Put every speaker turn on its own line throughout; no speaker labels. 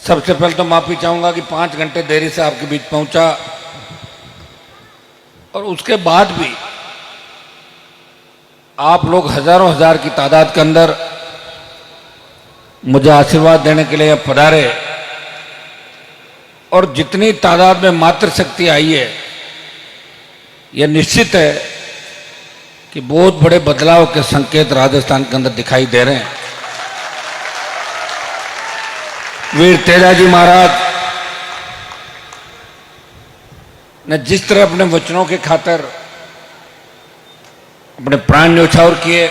सबसे पहले तो माफी चाहूंगा कि 5 घंटे देरी से आपके बीच पहुंचा, और उसके बाद भी आप लोग हजारों हजार की तादाद के अंदर मुझे आशीर्वाद देने के लिए पधारे, और जितनी तादाद में मातृशक्ति आई है, यह निश्चित है कि बहुत बड़े बदलाव के संकेत राजस्थान के अंदर दिखाई दे रहे हैं। वीर तेजाजी महाराज ने जिस तरह अपने वचनों के खातिर अपने प्राण न्यौछावर किए,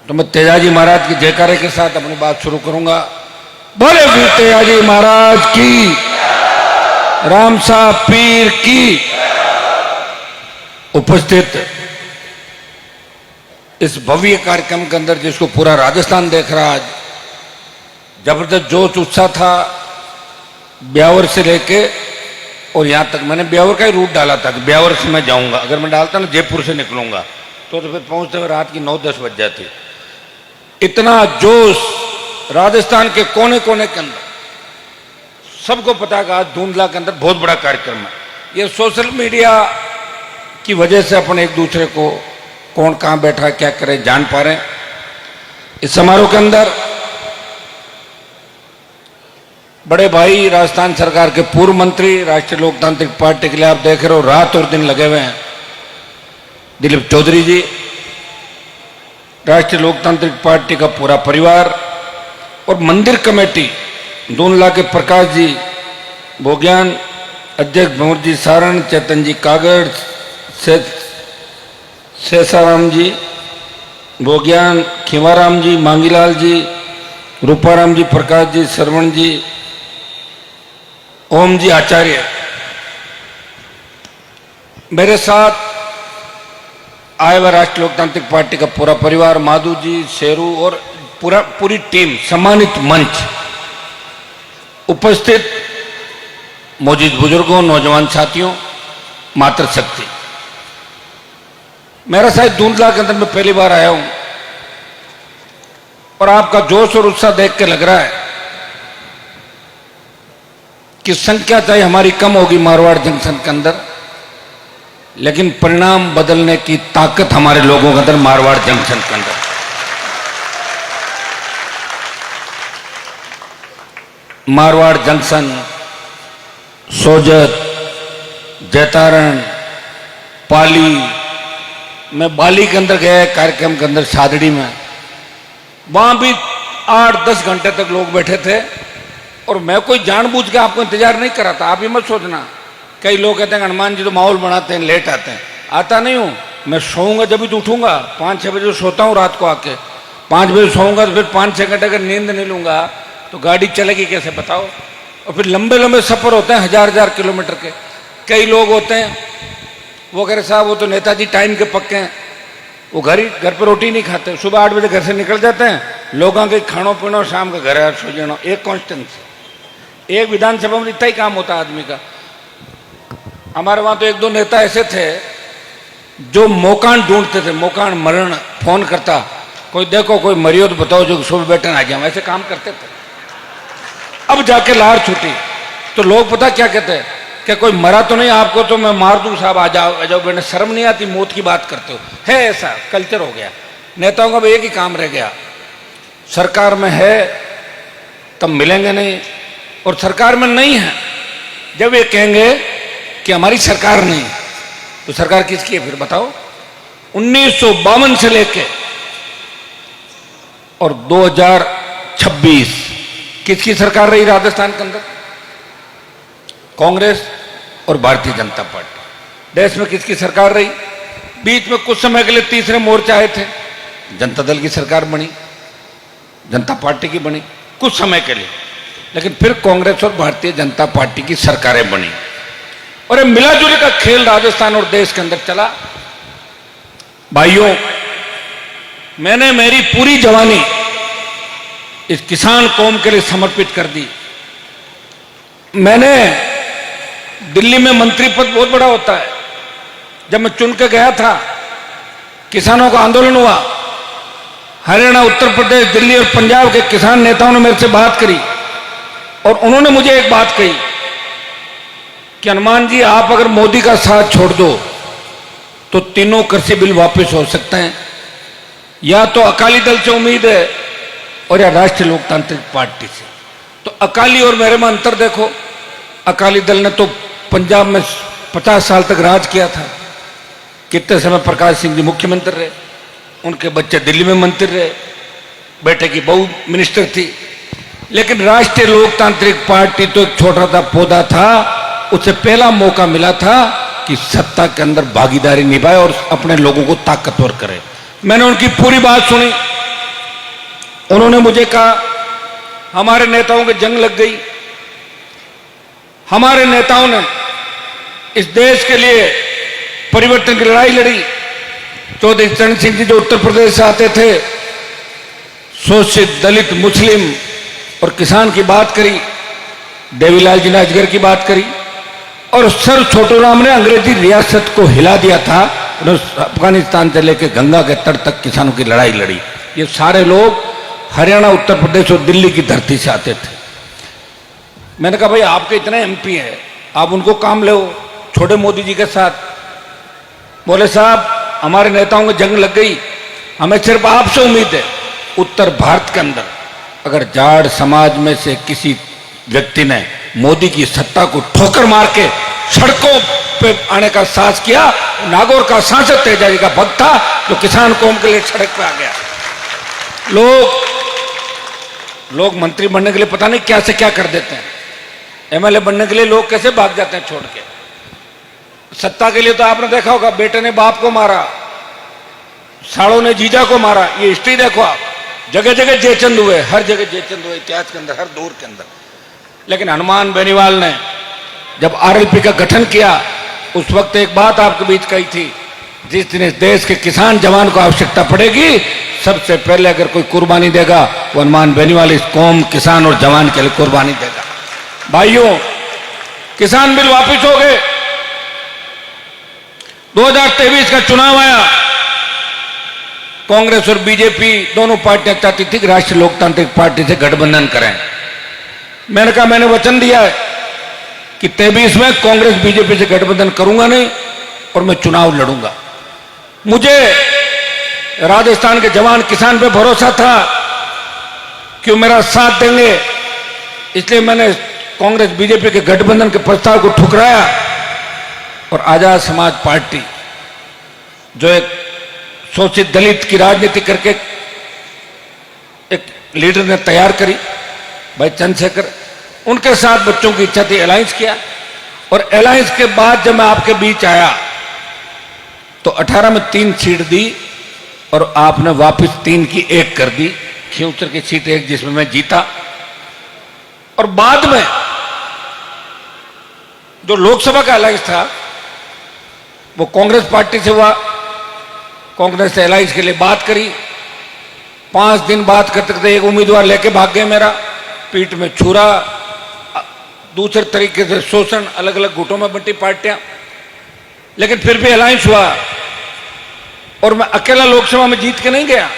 तो मैं तेजाजी महाराज की जयकारे के साथ अपनी बात शुरू करूंगा। बोले वीर तेजाजी महाराज की, राम साहब पीर की। उपस्थित इस भव्य कार्यक्रम के अंदर जिसको पूरा राजस्थान देख रहा है, आज जबरदस्त जोश उत्साह था। ब्यावर से लेके और यहां तक मैंने ब्यावर का ही रूट डाला था कि ब्यावर से मैं जाऊंगा, अगर मैं डालता ना जयपुर से निकलूंगा तो फिर पहुंचते हुए रात की 9-10 बज जाती। इतना जोश राजस्थान के कोने कोने के अंदर, सबको पता है कि आज धुंधला के अंदर बहुत बड़ा कार्यक्रम है। ये सोशल मीडिया की वजह से अपन एक दूसरे को कौन कहां बैठा क्या करे जान पा रहे हैं। इस समारोह के अंदर बड़े भाई राजस्थान सरकार के पूर्व मंत्री, राष्ट्रीय लोकतांत्रिक पार्टी के लिए आप देख रहे हो रात और दिन लगे हुए हैं, दिलीप चौधरी जी, राष्ट्रीय लोकतांत्रिक पार्टी का पूरा परिवार, और मंदिर कमेटी धुंधला के प्रकाश जी भोग्यान, अध्यक्ष भंवर जी सारण, चेतन जी कागड़, शेषाराम जी भोग्यान, खीवाराम जी, मांगीलाल जी, रूपाराम जी, प्रकाश जी, श्रवण जी, ओम जी आचार्य, मेरे साथ आए हुए राष्ट्रीय लोकतांत्रिक पार्टी का पूरा परिवार, माधु जी, शेरू और पूरी टीम, सम्मानित मंच, उपस्थित मौजूद बुजुर्गों, नौजवान साथियों, मातृशक्ति। मेरा शायद धुंधला के अंदर मैं पहली बार आया हूं, और आपका जोश और उत्साह देख के लग रहा है कि संख्या चाहे हमारी कम होगी मारवाड़ जंक्शन के अंदर, लेकिन परिणाम बदलने की ताकत हमारे लोगों के अंदर मारवाड़ जंक्शन के अंदर। मारवाड़ जंक्शन, सोजत, जैतारण, पाली, मैं बाली के अंदर गया कार्यक्रम के अंदर सादड़ी में, वहां भी 8-10 घंटे तक लोग बैठे थे, और मैं कोई जानबूझ के आपको इंतजार नहीं करा था। आप ही मत सोचना, कई लोग कहते हैं हनुमान जी तो माहौल बनाते हैं, लेट आते हैं। आता नहीं हूं, मैं सोऊंगा जब भी तो उठूंगा। 5-6 बजे सोता हूं रात को, आके 5 बजे सोऊंगा तो फिर 5-6 घंटे अगर नींद नहीं लूंगा तो गाड़ी चलेगी कैसे बताओ। और फिर लंबे लंबे सफर होते हैं, 1000 किलोमीटर के। कई लोग होते हैं वो कह रहे साहब वो तो नेताजी टाइम के पक्के हैं, वो घर पर रोटी नहीं खाते, सुबह 8 बजे घर से निकल जाते हैं, लोगों के खानो पीनो, शाम का घर सो जाना, एक कॉन्स्टेंस। एक विधानसभा में इतना ही काम होता आदमी का। हमारे वहां तो 1-2 नेता ऐसे थे जो मौकान ढूंढते थे, मौकान मरण, फोन करता, कोई देखो कोई मरियो तो बताओ जो सुबह बैठे आ जाओ, ऐसे काम करते थे। अब जाके लार छूटी तो लोग पता क्या कहते हैं, क्या कोई मरा तो नहीं, आपको तो मैं मार दूं साहब, आ जाओ बेटा, शर्म नहीं आती, मौत की बात करते हो। है ऐसा कल्चर हो गया नेताओं का। एक ही काम रह गया, सरकार में है तब मिलेंगे नहीं, और सरकार में नहीं है जब ये कहेंगे कि हमारी सरकार नहीं, तो सरकार किसकी है फिर बताओ। 1952 से लेके और 2026 किसकी सरकार रही राजस्थान के अंदर? कांग्रेस और भारतीय जनता पार्टी। देश में किसकी सरकार रही? बीच में कुछ समय के लिए तीसरे मोर्चे आए थे, जनता दल की सरकार बनी, जनता पार्टी की बनी कुछ समय के लिए, लेकिन फिर कांग्रेस और भारतीय जनता पार्टी की सरकारें बनी, और ये मिला जुले का खेल राजस्थान और देश के अंदर चला। भाइयों, मैंने मेरी पूरी जवानी इस किसान कौम के लिए समर्पित कर दी। मैंने दिल्ली में मंत्री पद बहुत बड़ा होता है, जब मैं चुन के गया था, किसानों का आंदोलन हुआ, हरियाणा, उत्तर प्रदेश, दिल्ली और पंजाब के किसान नेताओं ने मेरे से बात करी और उन्होंने मुझे एक बात कही कि हनुमान जी, आप अगर मोदी का साथ छोड़ दो तो तीनों कृषि बिल वापस हो सकते हैं। या तो अकाली दल से उम्मीद है और या राष्ट्रीय लोकतांत्रिक पार्टी से। तो अकाली और मेरे में अंतर देखो। अकाली दल ने तो पंजाब में 50 साल तक राज किया था। कितने समय प्रकाश सिंह जी मुख्यमंत्री रहे, उनके बच्चे दिल्ली में मंत्री रहे, बेटे की बहू मिनिस्टर थी। लेकिन राष्ट्रीय लोकतांत्रिक पार्टी तो एक छोटा सा पौधा था, उसे पहला मौका मिला था कि सत्ता के अंदर भागीदारी निभाए और अपने लोगों को ताकतवर करे। मैंने उनकी पूरी बात सुनी। उन्होंने मुझे कहा हमारे नेताओं की जंग लग गई, हमारे नेताओं ने इस देश के लिए परिवर्तन की लड़ाई लड़ी। चौधरी चरण सिंह जी जो उत्तर प्रदेश से आते थे, शोषित दलित, मुस्लिम और किसान की बात करी, देवीलाल जी ने अजगर की बात करी, और सर छोटूराम ने अंग्रेजी रियासत को हिला दिया था। उन्होंने अफगानिस्तान से लेकर गंगा के तट तक किसानों की लड़ाई लड़ी। ये सारे लोग हरियाणा, उत्तर प्रदेश और दिल्ली की धरती से आते थे। मैंने कहा भाई आपके इतने एमपी हैं, आप उनको काम ले छोड़े मोदी जी के साथ। बोले साहब हमारे नेताओं की जंग लग गई, हमें सिर्फ आपसे उम्मीद है। उत्तर भारत के अंदर अगर जाट समाज में से किसी व्यक्ति ने मोदी की सत्ता को ठोकर मार के सड़कों पे आने का साहस किया, नागौर का सांसद तेजाजी का भक्त था जो किसान कौम के लिए सड़क पे आ गया। लोग मंत्री बनने के लिए पता नहीं क्या से क्या कर देते हैं। एमएलए बनने के लिए लोग कैसे भाग जाते हैं छोड़ के। सत्ता के लिए तो आपने देखा होगा, बेटे ने बाप को मारा, सालों ने जीजा को मारा। ये हिस्ट्री देखो आप, जगह जगह जयचंद हुए, हर जगह जयचंद हुए इतिहास के अंदर, हर दौर के अंदर। लेकिन हनुमान बेनीवाल ने जब आरएलपी का गठन किया, उस वक्त एक बात आपके बीच कही थी, जिस दिन इस देश के किसान जवान को आवश्यकता पड़ेगी, सबसे पहले अगर कोई कुर्बानी देगा वो हनुमान बेनीवाल इस कौम, किसान और जवान के लिए कुर्बानी देगा। भाइयों, किसान बिल वापिस हो गए। 2023 का चुनाव आया, कांग्रेस और बीजेपी दोनों पार्टियां चाहती थी कि राष्ट्रीय लोकतांत्रिक पार्टी से गठबंधन करें। मैंने कहा मैंने वचन दिया है कि 23 में कांग्रेस बीजेपी से गठबंधन करूंगा नहीं और मैं चुनाव लड़ूंगा। मुझे राजस्थान के जवान किसान पे भरोसा था कि वो मेरा साथ देंगे, इसलिए मैंने कांग्रेस बीजेपी के गठबंधन के प्रस्ताव को ठुकराया और आजाद समाज पार्टी जो एक शोषित दलित की राजनीति करके एक लीडर ने तैयार करी, भाई चंद्रशेखर, उनके साथ बच्चों की इच्छा थी, अलायंस किया। और अलायंस के बाद जब मैं आपके बीच आया तो 18 में 3 सीट दी और आपने वापस 3 की 1 कर दी, खियूचर की सीट 1 जिसमें मैं जीता। और बाद में जो लोकसभा का अलायंस था वो कांग्रेस पार्टी से हुआ। कांग्रेस से अलायंस के लिए बात करी, 5 दिन बात करते करते एक उम्मीदवार लेके भाग गए मेरा, पीठ में छुरा, दूसरे तरीके से शोषण, अलग अलग गुटों में बंटी पार्टियां। लेकिन फिर भी अलायंस हुआ और मैं अकेला लोकसभा में जीत के नहीं गया।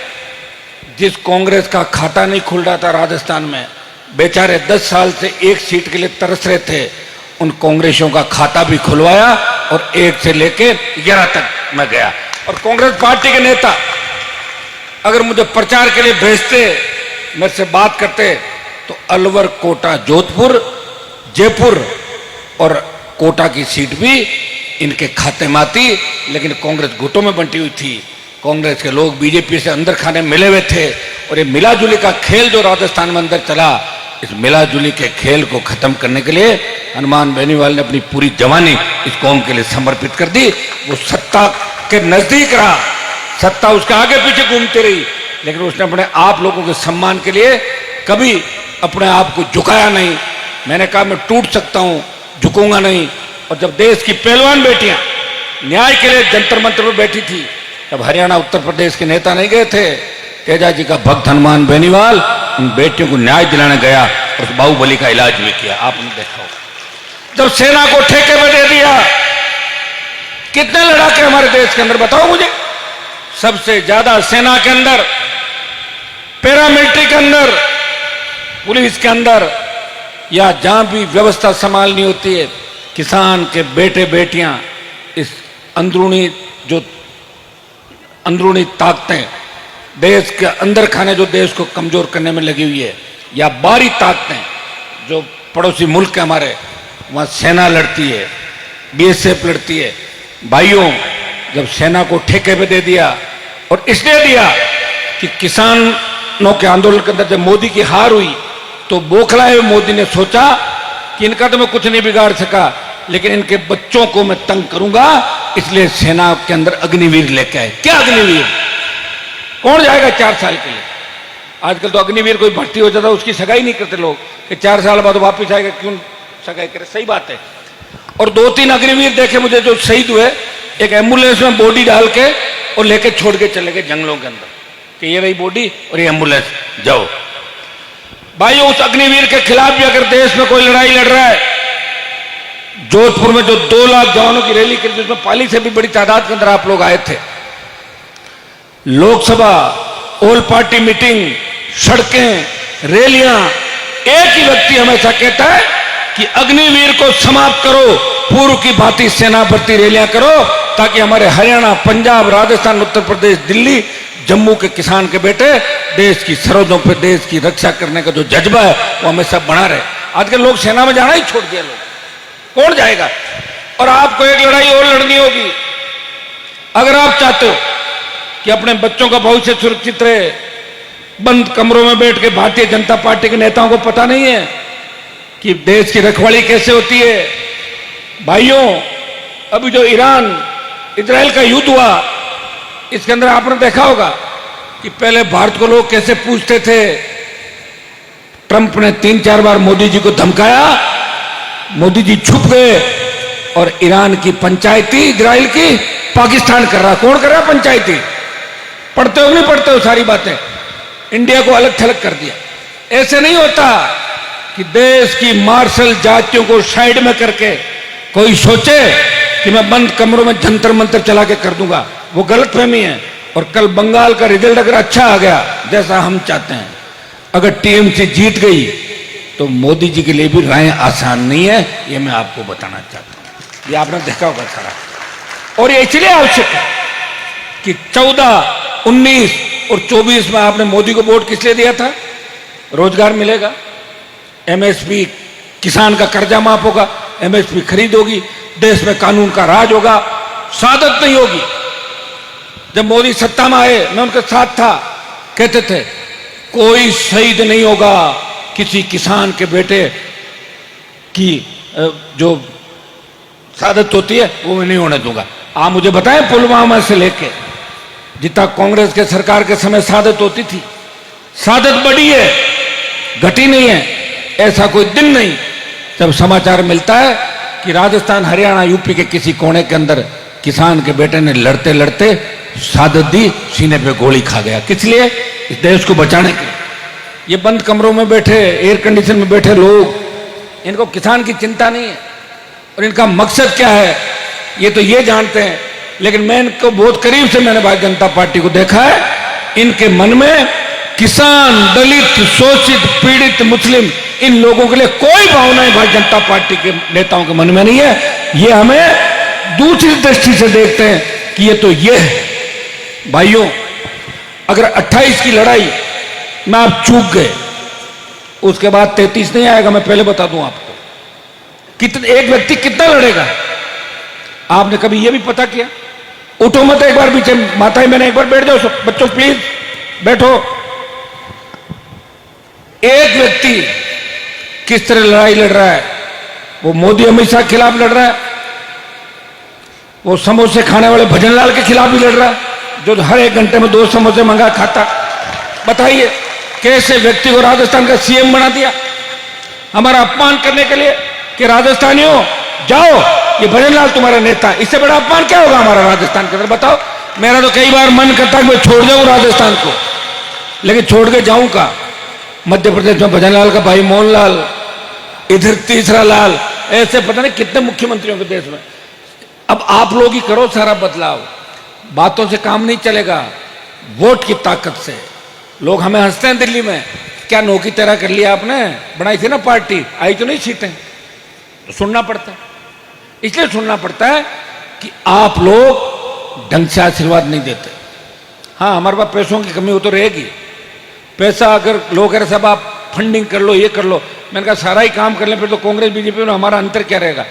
जिस कांग्रेस का खाता नहीं खुल रहा था राजस्थान में, बेचारे 10 साल से 1 सीट के लिए तरस रहे थे, उन कांग्रेसियों का खाता भी खुलवाया और 1 से लेके 11 तक मैं गया। और कांग्रेस पार्टी के नेता अगर मुझे प्रचार के लिए भेजते, मेरे से बात करते, तो अलवर, कोटा, जोधपुर, जयपुर और कोटा की सीट भी इनके खाते में आती। लेकिन कांग्रेस गुटों में बंटी हुई थी, कांग्रेस के लोग बीजेपी से अंदर खाने मिले हुए थे। और ये मिलाजुली का खेल जो राजस्थान में अंदर चला, इस मिलाजुली के खेल को खत्म करने के लिए हनुमान बेनीवाल ने अपनी पूरी जवानी इस कौम के लिए समर्पित कर दी। वो सत्ता के नजदीक रहा, सत्ता उसके आगे पीछे घूमती रही, लेकिन उसने अपने आप लोगों के सम्मान के लिए कभी अपने आप को झुकाया नहीं। मैंने कहा मैं टूट सकता हूं, झुकूंगा नहीं। और जब देश की पहलवान बेटियां न्याय के लिए जंतर मंतर में बैठी थी, तब हरियाणा, उत्तर प्रदेश के नेता नहीं गए थे, तेजाजी का भक्त हनुमान बेनीवाल उन बेटियों को न्याय दिलाने गया और उस बाहुबली का इलाज भी किया। आपने देखा होगा जब सेना को ठेके में दे दिया, कितने लड़ाके हमारे देश के अंदर बताओ मुझे। सबसे ज्यादा सेना के अंदर पैरामिलिट्री के अंदर, पुलिस के अंदर, या जहां भी व्यवस्था संभालनी होती है, किसान के बेटे बेटियां इस अंदरूनी ताकतें देश के अंदर खाने जो देश को कमजोर करने में लगी हुई है, या बाहरी ताकतें जो पड़ोसी मुल्क के हमारे, वहां सेना लड़ती है, बीएसएफ लड़ती है। भाइयों, जब सेना को ठेके पे दे दिया, और इसलिए दिया कि किसानों के आंदोलन के अंदर जब मोदी की हार हुई तो बौखलाए हुए मोदी ने सोचा कि इनका तो मैं कुछ नहीं बिगाड़ सका, लेकिन इनके बच्चों को मैं तंग करूंगा, इसलिए सेना के अंदर अग्निवीर लेके आए। क्या अग्निवीर? कौन जाएगा 4 साल के लिए? आजकल तो अग्निवीर कोई भर्ती हो जाता है, उसकी सगाई नहीं करते लोग कि 4 साल बाद वापिस आएगा, क्यों सगाई करे? सही बात है। और 2-3 अग्निवीर देखे मुझे जो शहीद हुए, एक एम्बुलेंस में बॉडी डाल के और लेके छोड़ के चले गए जंगलों के अंदर कि ये रही बॉडी और ये एम्बुलेंस, जाओ। भाइयों, उस अग्निवीर के खिलाफ भी अगर देश में कोई लड़ाई लड़ रहा है, जोधपुर में जो 2 लाख जवानों की रैली की, जिसमें पाली से भी बड़ी तादाद के अंदर आप लोग आए थे, लोकसभा, ऑल पार्टी मीटिंग, सड़कें, रैलियां, एक ही व्यक्ति हमेशा कहता है कि अग्निवीर को समाप्त करो, पूर्व की भांति सेना भर्ती रैलियां करो, ताकि हमारे हरियाणा, पंजाब, राजस्थान, उत्तर प्रदेश, दिल्ली, जम्मू के किसान के बेटे देश की सरहदों पर देश की रक्षा करने का जो जज्बा है वो हमेशा बना रहे। आजकल लोग सेना में जाना ही छोड़ दिया, लोग कौन जाएगा? और आपको एक लड़ाई और लड़नी होगी। अगर आप चाहते हो कि अपने बच्चों का भविष्य सुरक्षित रहे, बंद कमरों में बैठ के भारतीय जनता पार्टी के नेताओं को पता नहीं है कि देश की रखवाली कैसे होती है। भाइयों, अभी जो ईरान इजराइल का युद्ध हुआ, इसके अंदर आपने देखा होगा कि पहले भारत को लोग कैसे पूछते थे। ट्रंप ने 3-4 बार मोदी जी को धमकाया, मोदी जी छुप गए, और ईरान की पंचायती इजराइल की पाकिस्तान कर रहा। कौन कर रहा पंचायती? पढ़ते हो नहीं पढ़ते हो सारी बातें? इंडिया को अलग थलग कर दिया। ऐसे नहीं होता कि देश की मार्शल जातियों को साइड में करके कोई सोचे कि मैं बंद कमरों में जंतर मंतर चला के कर दूंगा। वो गलतफहमी है। और कल बंगाल का रिजल्ट अगर अच्छा आ गया जैसा हम चाहते हैं, अगर टीएमसी जीत गई, तो मोदी जी के लिए भी राय आसान नहीं है, ये मैं आपको बताना चाहता हूं। ये आपने देखा होगा सारा। और ये इसलिए आवश्यक है कि 14, 19 और 24 में आपने मोदी को वोट किस लिए दिया था? रोजगार मिलेगा, एमएसपी, किसान का कर्जा माफ होगा, एमएसपी खरीद होगी, देश में कानून का राज होगा, सादत नहीं होगी। जब मोदी सत्ता में आए, मैं उनके साथ था, कहते थे कोई शहीद नहीं होगा किसी किसान के बेटे की जो सादत होती है वो मैं नहीं होने दूंगा। आप मुझे बताएं, पुलवामा से लेके जितना कांग्रेस के सरकार के समय सादत होती थी, सादत बढ़ी है, घटी नहीं है। ऐसा कोई दिन नहीं जब समाचार मिलता है कि राजस्थान, हरियाणा, यूपी के किसी कोने के अंदर किसान के बेटे ने लड़ते लड़ते सादत दी, सीने पे गोली खा गया। किस लिए? इस देश को बचाने के लिए। ये बंद कमरों में बैठे, एयर कंडीशन में बैठे लोग, इनको किसान की चिंता नहीं है। और इनका मकसद क्या है ये तो ये जानते हैं, लेकिन मैं इनको बहुत करीब से मैंने भारतीय जनता पार्टी को देखा है। इनके मन में किसान, दलित, शोषित, पीड़ित, मुस्लिम, इन लोगों के लिए कोई भावनाएं भारतीय जनता पार्टी के नेताओं के मन में नहीं है। ये हमें दूसरी दृष्टि से देखते हैं कि ये तो ये है। भाइयों, अगर 28 की लड़ाई में आप चूक गए, उसके बाद 33 नहीं आएगा। मैं पहले बता दूं आपको, कितने एक व्यक्ति कितना लड़ेगा? आपने कभी यह भी पता किया? उठो मत एक बार पीछे, माताएं मैंने एक बार बैठ जाओ, बच्चों प्लीज बैठो। एक व्यक्ति किस तरह लड़ाई लड़ रहा है? वो मोदी अमित शाह के खिलाफ लड़ रहा है, वो समोसे खाने वाले भजनलाल के खिलाफ भी लड़ रहा है, जो हर 1 घंटे में 2 समोसे मंगा खाता। बताइए कैसे व्यक्ति को राजस्थान का सीएम बना दिया हमारा अपमान करने के लिए कि राजस्थानियों जाओ, ये भजनलाल तुम्हारा नेता। इससे बड़ा अपमान क्या होगा हमारा राजस्थान के अंदर? बताओ। मेरा तो कई बार मन करता है कि मैं छोड़ जाऊं राजस्थान को, लेकिन छोड़ के जाऊं का? मध्य प्रदेश में भजनलाल का भाई मोहनलाल, इधर तीसरा लाल, ऐसे पता नहीं कितने मुख्यमंत्रियों के देश में। अब आप लोग ही करो सारा बदलाव, बातों से काम नहीं चलेगा, वोट की ताकत से। लोग हमें हंसते हैं दिल्ली में, क्या नौकी तेरा कर लिया आपने, बनाई थी ना पार्टी, आई तो नहीं सीटें। तो सुनना पड़ता है, इसलिए सुनना पड़ता है कि आप लोग ढंग से आशीर्वाद नहीं देते। हाँ, हमारे पास पैसों की कमी हो तो रहेगी। पैसा अगर लोग कह रहे साहब आप फंडिंग कर लो, ये कर लो, मैंने कहा सारा ही काम कर लें, फिर तो कांग्रेस बीजेपी में हमारा अंतर क्या रहेगा।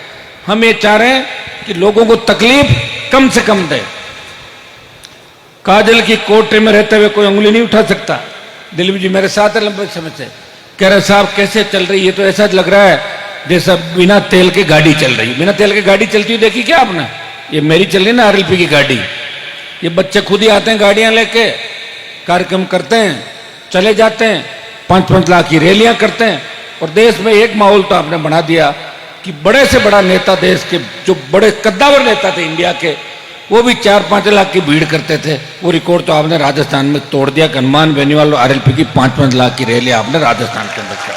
हम ये चाह रहे हैं कि लोगों को तकलीफ कम से कम दे। काजल की कोटे में रहते हुए कोई उंगली नहीं उठा सकता। दिलीप जी मेरे साथ है लंबे समय से, कह रहे साहब कैसे चल रही है, तो ऐसा लग रहा है जैसा बिना तेल के गाड़ी चल रही। बिना तेल की गाड़ी चलती हुई देखी क्या आपने? ये मेरी चल रही ना RLP की गाड़ी। ये बच्चे खुद ही आते हैं गाड़ियां लेके, कार्यक्रम करते हैं, चले जाते हैं, 5-5 लाख की रैलियां करते हैं। और देश में एक माहौल तो आपने बना दिया कि बड़े से बड़ा नेता, देश के जो बड़े कद्दावर नेता थे इंडिया के, वो भी 4-5 लाख की भीड़ करते थे। वो रिकॉर्ड तो आपने राजस्थान में तोड़ दिया। हनुमान बेनीवाल और RLP की 5-5 लाख की रैली आपने राजस्थान के अंदर किया।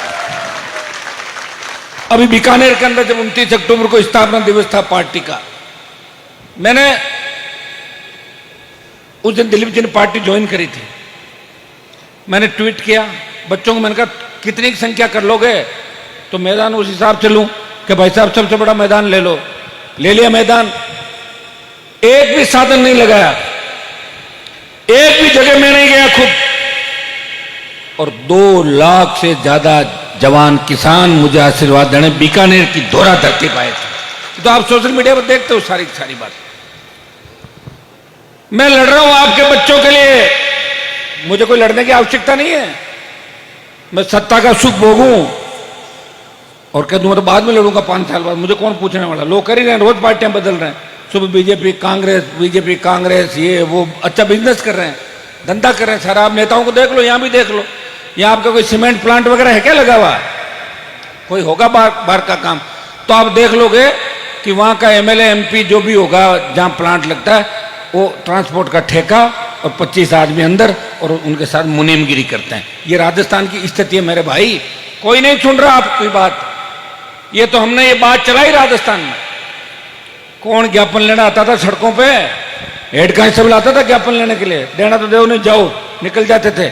अभी बीकानेर के अंदर जब 29 अक्टूबर को स्थापना दिवस था पार्टी का, मैंने उस दिन दिलीप जी ने पार्टी ज्वाइन करी थी, मैंने ट्वीट किया बच्चों को, मैंने कहा कितनी संख्या कर लोगे तो मैदान उस हिसाब से लूं कि भाई साहब सबसे बड़ा मैदान ले लो। ले लिया मैदान, एक भी साधन नहीं लगाया, एक भी जगह में नहीं गया खुद, और 2 लाख से ज्यादा जवान किसान मुझे आशीर्वाद देने बीकानेर की दोहरा धरती पाए थे। तो आप सोशल मीडिया पर देखते हो सारी बात। मैं लड़ रहा हूं आपके बच्चों के लिए, मुझे कोई लड़ने की आवश्यकता नहीं है। मैं सत्ता का सुख भोगूं और कह दूंगा तो बाद में लड़ूंगा 5 साल बाद, मुझे कौन पूछने वाला। लोग कर ही रहे हैं, रोज पार्टियां बदल रहे हैं, सुबह बीजेपी कांग्रेस ये वो, अच्छा बिजनेस कर रहे हैं, धंधा कर रहे हैं सारा। आप नेताओं को देख लो, यहां भी देख लो, यहां आपका कोई सीमेंट प्लांट वगैरह है क्या लगा हुआ? कोई होगा बाहर का काम तो आप देख लोगे कि वहां का MLA MP जो भी होगा, जहां प्लांट लगता है, वो ट्रांसपोर्ट का ठेका और 25 आदमी अंदर, और उनके साथ मुनीमगिरी करते हैं। ये राजस्थान की स्थिति है मेरे भाई। कोई नहीं सुन रहा आपकी बात। ये तो हमने ये बात चलाई राजस्थान में। कौन ज्ञापन लेना आता था सड़कों पे? हेड कांस्टेबल आता था ज्ञापन लेने के लिए, देना तो दो नहीं, जाओ, निकल जाते थे।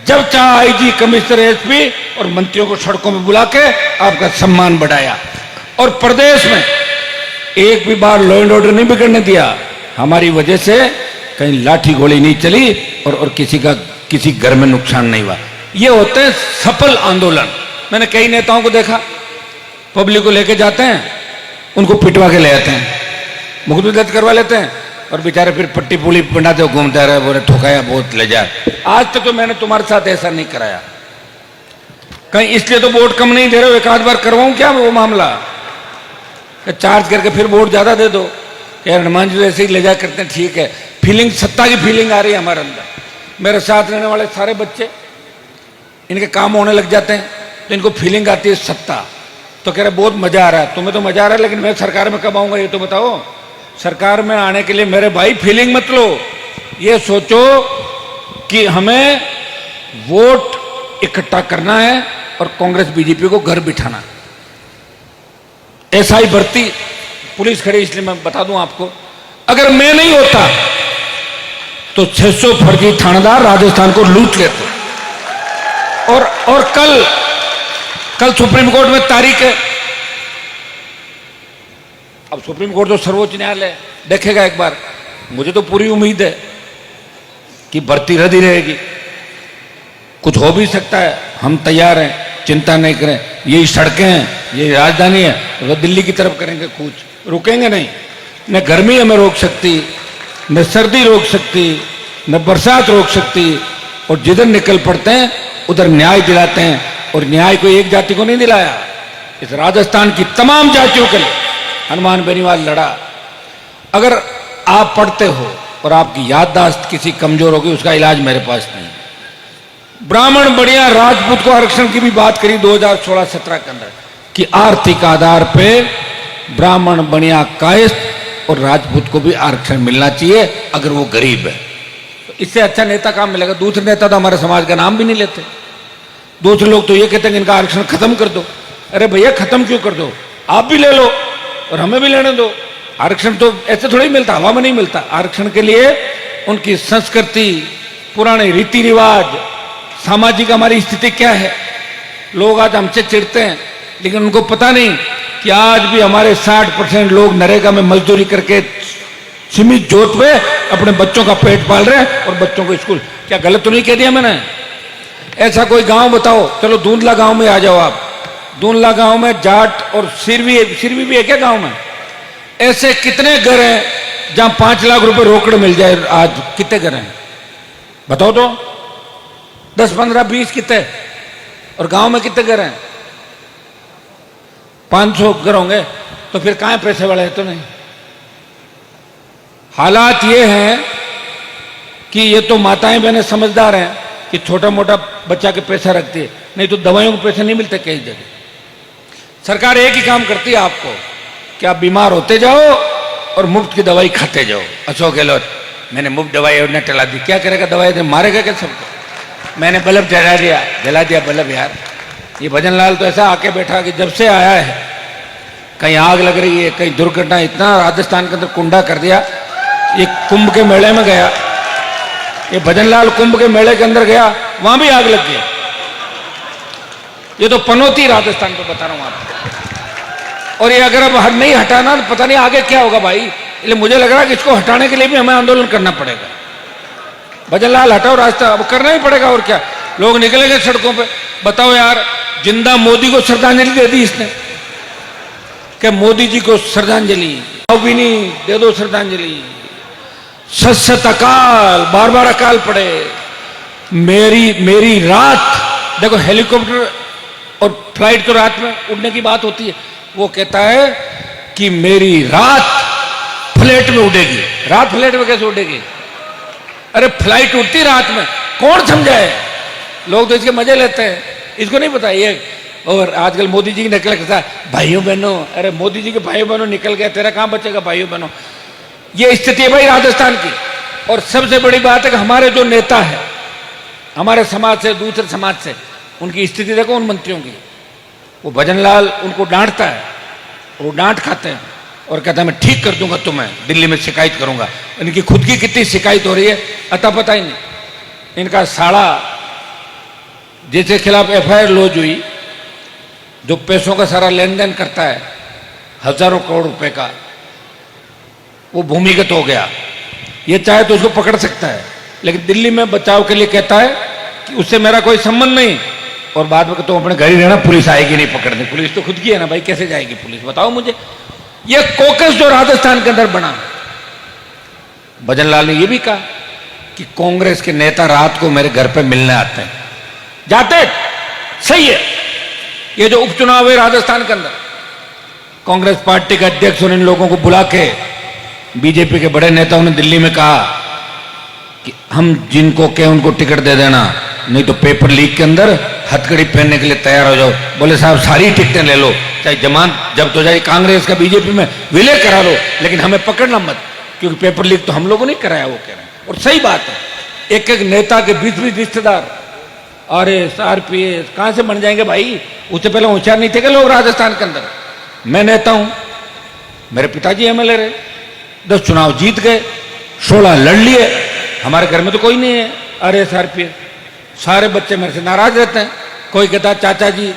जब चाह IG, कमिश्नर, SP और मंत्रियों को सड़कों में बुला के आपका सम्मान बढ़ाया। और प्रदेश में एक भी बार लॉ एंड ऑर्डर नहीं बिगड़ने दिया। हमारी वजह से कहीं लाठी गोली नहीं चली और किसी घर में नुकसान नहीं हुआ। ये होते हैं सफल आंदोलन। मैंने कई नेताओं को देखा, पब्लिक को लेके जाते हैं, उनको पिटवा के ले आते हैं, मुकदमे दर्ज करवा लेते हैं, और बेचारे फिर पट्टी पुली बनाते हुए घूमते रहे, बोले ठोकाया बहुत ले जा। आज तक तो मैंने तुम्हारे साथ ऐसा नहीं कराया। कहीं इसलिए तो वोट कम नहीं दे रहे हो, एक आध बार करवाऊं क्या वो मामला, चार्ज करके फिर वोट ज्यादा दे दो। यार हनुमान जी ऐसे ही ले जा करते हैं, ठीक है। फीलिंग, सत्ता की फीलिंग आ रही है हमारे अंदर। मेरे साथ रहने वाले सारे बच्चे, इनके काम होने लग जाते हैं तो इनको फीलिंग आती है सत्ता, तो कह रहे बहुत मजा आ रहा है। तुम्हें तो मजा आ रहा है, लेकिन मैं सरकार में कब आऊंगा ये तो बताओ। सरकार में आने के लिए मेरे भाई फीलिंग मत लो, ये सोचो कि हमें वोट इकट्ठा करना है और कांग्रेस बीजेपी को घर बिठाना। ऐसा ही भर्ती, पुलिस खड़ी इसलिए मैं बता दूं आपको, अगर मैं नहीं होता तो 600 फर्जी थानेदार राजस्थान को लूट लेते। और कल सुप्रीम कोर्ट में तारीख है। अब सुप्रीम कोर्ट तो सर्वोच्च न्यायालय देखेगा एक बार। मुझे तो पूरी उम्मीद है कि भर्ती रद्द ही रहेगी। कुछ हो भी सकता है, हम तैयार हैं, चिंता नहीं करें। यही सड़कें हैं, यही राजधानी है, तो दिल्ली की तरफ करेंगे, कुछ रुकेंगे नहीं। न गर्मी हमें रोक सकती, न सर्दी रोक सकती, न बरसात रोक सकती। और जिधर निकल पड़ते हैं उधर न्याय दिलाते हैं, और न्याय को एक जाति को नहीं दिलाया, इस राजस्थान की तमाम जातियों के लिए हनुमान बेनीवाल लड़ा। अगर आप पढ़ते हो और आपकी याददाश्त किसी कमजोर होगी, उसका इलाज मेरे पास नहीं। ब्राह्मण बढ़िया राजपूत को आरक्षण की भी बात करी 2016-17 के अंदर कि आर्थिक आधार पे ब्राह्मण बढ़िया कायस्थ और राजपूत को भी आरक्षण मिलना चाहिए अगर वो गरीब है। तो इससे अच्छा नेता काम मिलेगा। दूसरे नेता तो हमारे समाज का नाम भी नहीं लेते। दूसरे लोग तो ये कहते हैं कि इनका आरक्षण खत्म कर दो। अरे भैया खत्म क्यों कर दो, आप भी ले लो और हमें भी लेने दो। आरक्षण तो ऐसे थोड़ी मिलता, हवा में नहीं मिलता। आरक्षण के लिए उनकी संस्कृति, पुराने रीति रिवाज, सामाजिक हमारी स्थिति क्या है। लोग आज हमसे चिढ़ते हैं, लेकिन उनको पता नहीं कि आज भी हमारे 60% लोग नरेगा में मजदूरी करके सीमित जोत पे अपने बच्चों का पेट पाल रहे हैं और बच्चों को स्कूल। क्या गलत तो नहीं कह दिया मैंने? ऐसा कोई गांव बताओ, चलो दूंदला गांव में आ जाओ आप। दूंदला गांव में जाट और सिरवी भी है क्या गांव में? ऐसे कितने घर हैं जहां 5 लाख रुपए रोकड़ मिल जाए? आज कितने घर हैं बताओ तो? 10, 15, 20 कितने? और गांव में कितने घर हैं? 500 घर होंगे। तो फिर कहां पैसे वाले हैं? तो नहीं। हालात ये हैं कि ये तो माताएं बहनें समझदार हैं कि छोटा मोटा बच्चा के पैसा रखती है, नहीं तो दवाइयों के पैसे नहीं मिलते कई जगह। सरकार एक ही काम करती है आपको कि आप बीमार होते जाओ और मुफ्त की दवाई खाते जाओ। अशोक गहलोत, मैंने मुफ्त दवाई और न टला दी, क्या करेगा? दवाई दे मारेगा क्या सबको? मैंने बल्ब जला दिया बल्ब। यार ये भजन लाल तो ऐसा आके बैठा कि जब से आया है कहीं आग लग रही है, कहीं दुर्घटना। इतना राजस्थान के अंदर कुंडा कर दिया। ये कुंभ के मेले में गया, ये भजन लाल कुंभ के मेले के अंदर गया, वहां भी आग लग गई। ये तो पनौती राजस्थान को बता रहा हूं आपको। और ये अगर अब नहीं हटाना तो पता नहीं आगे क्या होगा भाई। इसलिए मुझे लग रहा है कि इसको हटाने के लिए भी हमें आंदोलन करना पड़ेगा। भजन लाल हटाओ रास्ता, अब करना ही पड़ेगा। और क्या, लोग निकलेंगे सड़कों पे। बताओ यार, जिंदा मोदी को श्रद्धांजलि दे दी इसने। क्या मोदी जी को श्रद्धांजलि भी नहीं? दे दो श्रद्धांजलि। सत अकाल, बार बार अकाल पड़े। मेरी रात। देखो हेलीकॉप्टर और फ्लाइट तो रात में उड़ने की बात होती है। वो कहता है कि मेरी रात फ्लाइट में उड़ेगी। रात फ्लाइट में कैसे उड़ेगी? अरे फ्लाइट उड़ती रात में, कौन समझाए? लोग तो इसके मजे लेते हैं, इसको नहीं पता ये। और आजकल मोदी जी की नकल करता है भाइयों बहनों। अरे मोदी जी के भाइयों बहनों निकल गया, तेरा कहां बचेगा भाइयों बहनों? ये स्थिति है भाई राजस्थान की। और सबसे बड़ी बात है कि हमारे जो नेता है, हमारे समाज से, दूसरे समाज से, उनकी स्थिति देखो उन मंत्रियों की। वो भजन लाल उनको डांटता है, वो डांट खाते हैं और कहता है मैं ठीक कर दूंगा, तुम्हें दिल्ली में शिकायत करूंगा। इनकी खुद की कितनी शिकायत हो रही है अता पता ही नहीं। इनका साड़ा जिसके खिलाफ FIR लॉन्च हुई, जो पैसों का सारा लेन देन करता है हजारों करोड़ रुपए का, वो भूमिगत हो गया। ये चाहे तो उसको पकड़ सकता है, लेकिन दिल्ली में बचाव के लिए कहता है कि उससे मेरा कोई संबंध नहीं। और बाद में तो अपने घर ही रहना, पुलिस आएगी नहीं पकड़ने। पुलिस तो खुद की है ना भाई, कैसे जाएगी पुलिस बताओ मुझे? ये कोकस जो राजस्थान के अंदर बना, भजन लाल ने यह भी कहा कि कांग्रेस के नेता रात को मेरे घर पे मिलने आते हैं। जाते, सही है। ये जो उपचुनाव है राजस्थान के अंदर, कांग्रेस पार्टी के अध्यक्ष और इन लोगों को बुला के बीजेपी के बड़े नेताओं ने दिल्ली में कहा कि हम जिनको कहें उनको टिकट दे देना, नहीं तो पेपर लीक के अंदर हथकड़ी पहनने के लिए तैयार हो जाओ। बोले साहब सारी टिकटें ले लो, चाहे जमानत जब्त हो जाए, कांग्रेस का बीजेपी में विलय करा लो, लेकिन हमें पकड़ना मत, क्योंकि पेपर लीक तो हम लोगों ने कराया। वो कह रहे हैं और सही बात है। एक एक नेता के 20-20 रिश्तेदार, RS RPS कहां से बन जाएंगे भाई? उससे पहले होशियार नहीं थे क्या लोग राजस्थान के अंदर? मैं नेता हूं, मेरे पिताजी MLA रहे, 10 चुनाव जीत गए, 16 लड़ लिए। हमारे घर में तो कोई नहीं है RS RPS। सारे बच्चे मेरे से नाराज रहते हैं। कोई कहता चाचा जी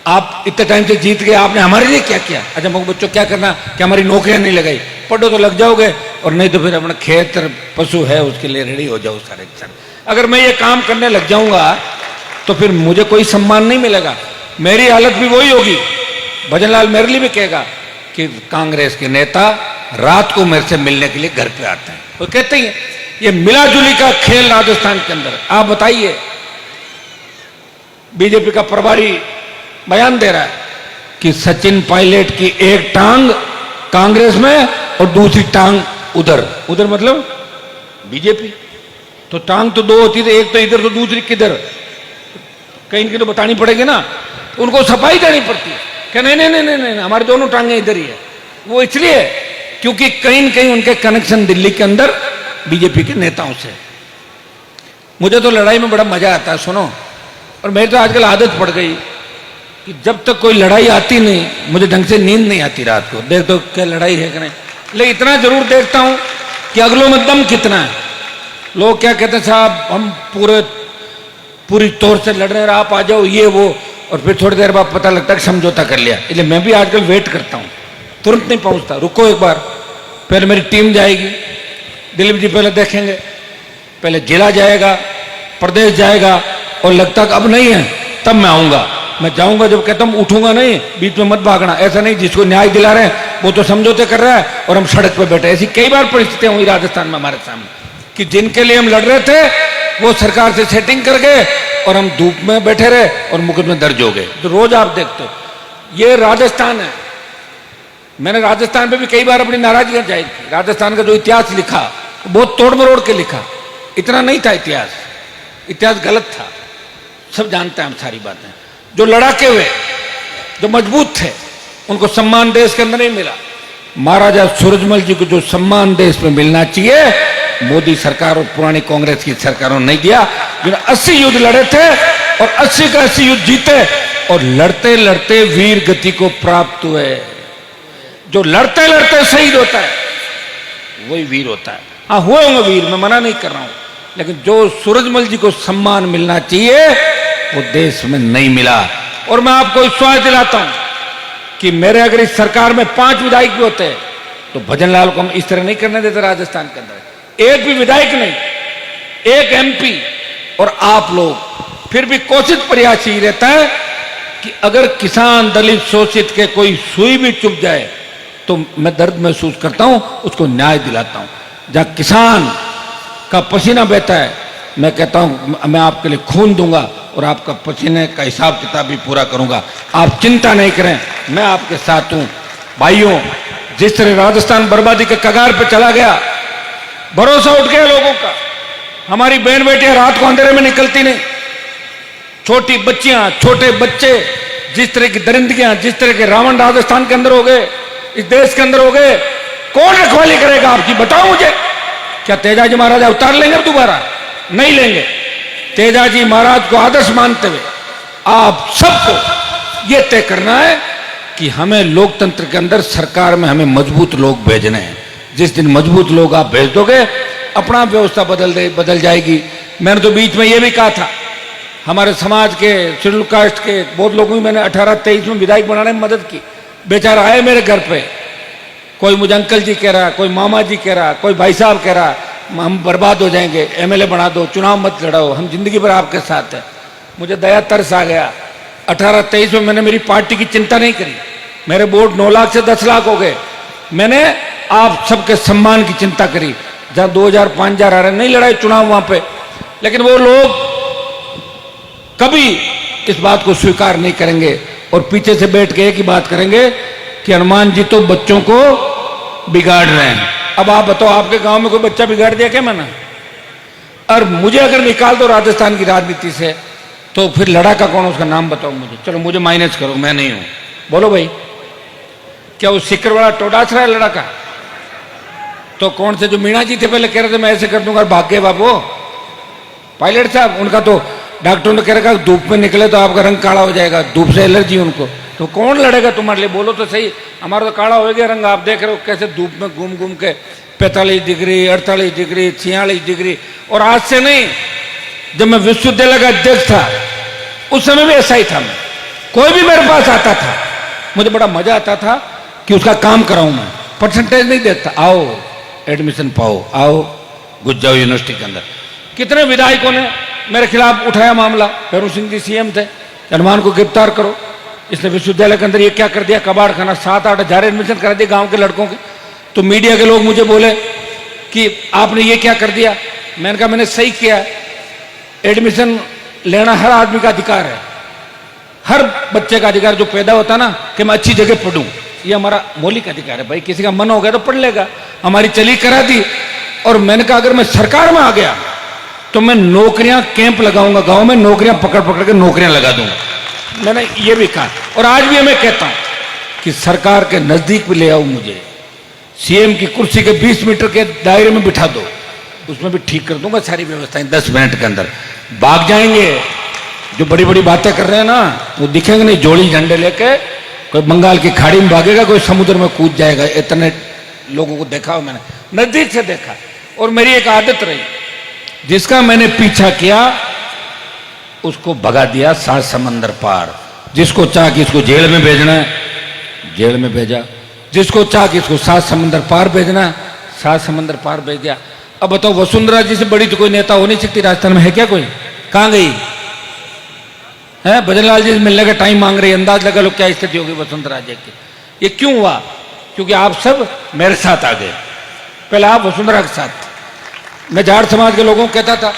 आप इतने टाइम से जीत गए, आपने हमारे लिए क्या किया? अच्छा मगर बच्चों क्या करना कि हमारी नौकरियां नहीं लगाई? पढ़ो तो लग जाओगे, और नहीं तो फिर अपना खेत पशु है उसके लिए रेडी हो जाओ सारे के सारे। अगर मैं ये काम करने लग जाऊंगा तो फिर मुझे कोई सम्मान नहीं मिलेगा। मेरी हालत भी वही होगी। भजन लाल मेरे लिए भी कहेगा कि कांग्रेस के नेता रात को मेरे से मिलने के लिए घर पे आते हैं। वो कहते हैं ये मिलाजुली का खेल राजस्थान के अंदर। आप बताइए, बीजेपी का प्रभारी बयान दे रहा है कि सचिन पायलट की एक टांग कांग्रेस में और दूसरी टांग उधर। उधर मतलब बीजेपी। तो टांग तो दो होती थी, एक तो इधर तो दूसरी किधर? कहीं की तो बतानी पड़ेगी ना, तो उनको सफाई देनी पड़ती है कि नहीं नहीं नहीं नहीं, नहीं हमारी दोनों टांगें इधर ही है। वो इसलिए क्योंकि कहीं न कहीं उनके कनेक्शन दिल्ली के अंदर बीजेपी के नेताओं से। मुझे तो लड़ाई में बड़ा मजा आता है, सुनो। और मेरी तो आजकल आदत पड़ गई कि जब तक कोई लड़ाई आती नहीं मुझे ढंग से नींद नहीं आती रात को। देख दो क्या लड़ाई है कि नहीं, लेकिन इतना जरूर देखता हूं कि अगलों में दम कितना है। लोग क्या कहते हैं साहब हम पूरे पूरी तौर से लड़ रहे हैं, आप आ जाओ ये वो, और फिर थोड़ी देर बाद पता लगता है कि समझौता कर लिया। इसलिए मैं भी आजकल वेट करता हूँ, तुरंत नहीं पहुँचता, रुको एक बार, पहले मेरी टीम जाएगी, दिलीप जी पहले देखेंगे, पहले जिला जाएगा, प्रदेश जाएगा, और लगता कि अब नहीं है तब मैं आऊँगा। मैं जाऊँगा जब कहता हूँ, उठूंगा नहीं, बीच में मत भागना। ऐसा नहीं जिसको न्याय दिला रहे हैं वो तो समझौते कर रहा है और हम सड़क पर बैठे। ऐसी कई बार परिस्थितियाँ हुई राजस्थान में हमारे सामने कि जिनके लिए हम लड़ रहे थे वो सरकार से सेटिंग कर गए और हम धूप में बैठे रहे और मुकदमे दर्ज हो गए। तो रोज आप देखते हो, ये राजस्थान है। मैंने राजस्थान पे भी कई बार अपनी नाराजगी जाहिर की। राजस्थान का जो इतिहास लिखा बहुत तोड़ मरोड़ के लिखा, इतना नहीं था इतिहास, इतिहास गलत था, सब जानते हैं हम सारी बातें। जो लड़ाके हुए, जो मजबूत थे, उनको सम्मान देश के अंदर नहीं मिला। महाराजा सूरजमल जी को जो सम्मान देश में मिलना चाहिए, मोदी सरकार और पुरानी कांग्रेस की सरकारों ने नहीं दिया। जिन्होंने 80 युद्ध लड़े थे और 80 का 80 युद्ध जीते और लड़ते लड़ते वीर गति को प्राप्त हुए। जो लड़ते लड़ते शहीद होता है वही वीर होता है। हाँ, हुए होंगे वीर, मैं मना नहीं कर रहा हूं, लेकिन जो सूरजमल जी को सम्मान मिलना चाहिए वो देश में नहीं मिला। और मैं आपको विश्वास दिलाता हूं कि मेरे अगर इस सरकार में 5 विधायक भी होते तो भजनलाल को हम इस तरह नहीं करने देते। राजस्थान के अंदर एक भी विधायक नहीं, एक एमपी और आप लोग, फिर भी कोशिश प्रयास ही रहता है कि अगर किसान दलित शोषित के कोई सुई भी चुभ जाए तो मैं दर्द महसूस करता हूं, उसको न्याय दिलाता हूं। जहां किसान का पसीना बहता है, मैं कहता हूं मैं आपके लिए खून दूंगा और आपका पसीने का हिसाब किताब भी पूरा करूंगा। आप चिंता नहीं करें, मैं आपके साथ हूं। भाइयों, जिस तरह राजस्थान बर्बादी के कगार पे चला गया, भरोसा उठ गया लोगों का। हमारी बहन बेटियां रात को अंधेरे में निकलती नहीं, छोटी बच्चियां, छोटे बच्चे, जिस तरह की दरिंदगियां, जिस तरह के रावण राजस्थान के अंदर हो गए, इस देश के अंदर हो गए, कौन रखवाली करेगा आपकी? बताओ मुझे। क्या तेजाजी महाराज अवतार लेंगे दोबारा? नहीं लेंगे। तेजाजी महाराज को आदर्श मानते हुए आप सबको यह तय करना है कि हमें लोकतंत्र के अंदर सरकार में हमें मजबूत लोग भेजने हैं। जिस दिन मजबूत लोग आप भेज दोगे, अपना व्यवस्था बदल जाएगी। मैंने तो बीच में यह भी कहा था, हमारे समाज के शेड्यूल कास्ट के बहुत लोगों की मैंने 18-23 में विधायक बनाने में मदद की। बेचारा आए मेरे घर पे, कोई मुझे अंकल जी कह रहा, कोई मामा जी कह रहा, कोई भाई साहब कह रहा, हम बर्बाद हो जाएंगे, एमएलए बना दो, चुनाव मत लड़ाओ, हम जिंदगी भर आपके साथ हैं। मुझे दया तरस आ गया। 18-23 में मैंने मेरी पार्टी की चिंता नहीं करी, मेरे वोट 9 लाख से 10 लाख हो गए। मैंने आप सबके सम्मान की चिंता करी। जहां 2000-5000 आ रहे, नहीं लड़ाई चुनाव वहां पे, लेकिन वो लोग कभी इस बात को स्वीकार नहीं करेंगे और पीछे से बैठ के एक ही बात करेंगे कि हनुमान जी तो बच्चों को बिगाड़ रहे हैं। अब आप बताओ, आपके गांव में कोई बच्चा बिगाड़ दिया क्या मैंने? और मुझे अगर निकाल दो राजस्थान की राजनीति से तो फिर लड़ाका कौन, उसका नाम बताओ मुझे। चलो मुझे माइनस करो, मैं नहीं हूं। बोलो भाई, क्या वो सिक्कर वाला टोडास रहा है लड़ाका? तो कौन से जो मीणा जी थे पहले कह रहे थे मैं ऐसे कर दूंगा, भाग गए बाबू पायलट साहब। उनका तो डॉक्टर ने कह रखा धूप में निकले तो आपका रंग काला हो जाएगा, धूप से एलर्जी उनको। तो कौन लड़ेगा तुम्हारे लिए? बोलो तो सही। हमारा तो काला हो गया रंग, आप देख रहे हो कैसे धूप में घूम घूम के 45 डिग्री, 48 डिग्री, 46 डिग्री। और आज से नहीं, जब मैं विश्वविद्यालय का अध्यक्ष था उस समय भी ऐसा ही था। मैं, कोई भी मेरे पास आता था, मुझे बड़ा मजा आता था कि उसका काम कराऊं। मैं परसेंटेज नहीं देता, आओ एडमिशन पाओ, आओ घुस जाओ यूनिवर्सिटी के अंदर। कितने विधायकों ने मेरे खिलाफ उठाया मामला। भैरू सिंह जी सीएम थे, हनुमान को गिरफ्तार करो, इसने विश्वविद्यालय के अंदर ये क्या कर दिया, कबाड़ खाना, 7-8 हजार एडमिशन करा दिए गांव के लड़कों के। तो मीडिया के लोग मुझे बोले कि आपने ये क्या कर दिया। मैंने कहा मैंने सही किया। एडमिशन लेना हर आदमी का अधिकार है, हर बच्चे का अधिकार जो पैदा होता ना कि मैं अच्छी जगह पढ़ूं, ये हमारा मौलिक अधिकार है। भाई किसी का मन हो गया तो पढ़ लेगा, हमारी चली करा दी। और मैंने कहा अगर मैं सरकार में आ गया तो मैं नौकरियां कैंप लगाऊंगा, गांव में नौकरियां पकड़ पकड़ के नौकरियां लगा दूंगा। मैंने ये भी कहा और आज भी मैं कहता हूं कि सरकार के नजदीक भी ले आओ, मुझे सीएम की कुर्सी के 20 मीटर के दायरे में बिठा दो, उसमें भी ठीक कर दूंगा सारी व्यवस्थाएं 10 मिनट के अंदर। भाग जाएंगे जो बड़ी बड़ी बातें कर रहे हैं ना, वो दिखेंगे नहीं। जोड़ी झंडे लेके कोई बंगाल की खाड़ी में भागेगा, कोई समुद्र में कूद जाएगा। इतने लोगों को देखा हो मैंने, नजदीक से देखा। और मेरी एक आदत रही जिसका मैंने पीछा किया, उसको भगा दिया 7 समंदर पार। जिसको चाह कि इसको जेल में भेजना है, जेल में भेजा। जिसको चाह कि इसको 7 समंदर पार भेजना, 7 समंदर पार भेज दिया। अब बताओ, वसुंधरा जी से बड़ी तो कोई नेता हो नहीं सकती राजस्थान में, है क्या कोई? कहां गई है? भजनलाल जी से मिलने का टाइम मांग रही है। अंदाज लगा लो क्या स्थिति होगी वसुंधरा जी की। ये क्यों हुआ? क्योंकि आप सब मेरे साथ आ गए। पहले आप वसुंधरा के साथ। मैं जाट समाज के लोगों को कहता था,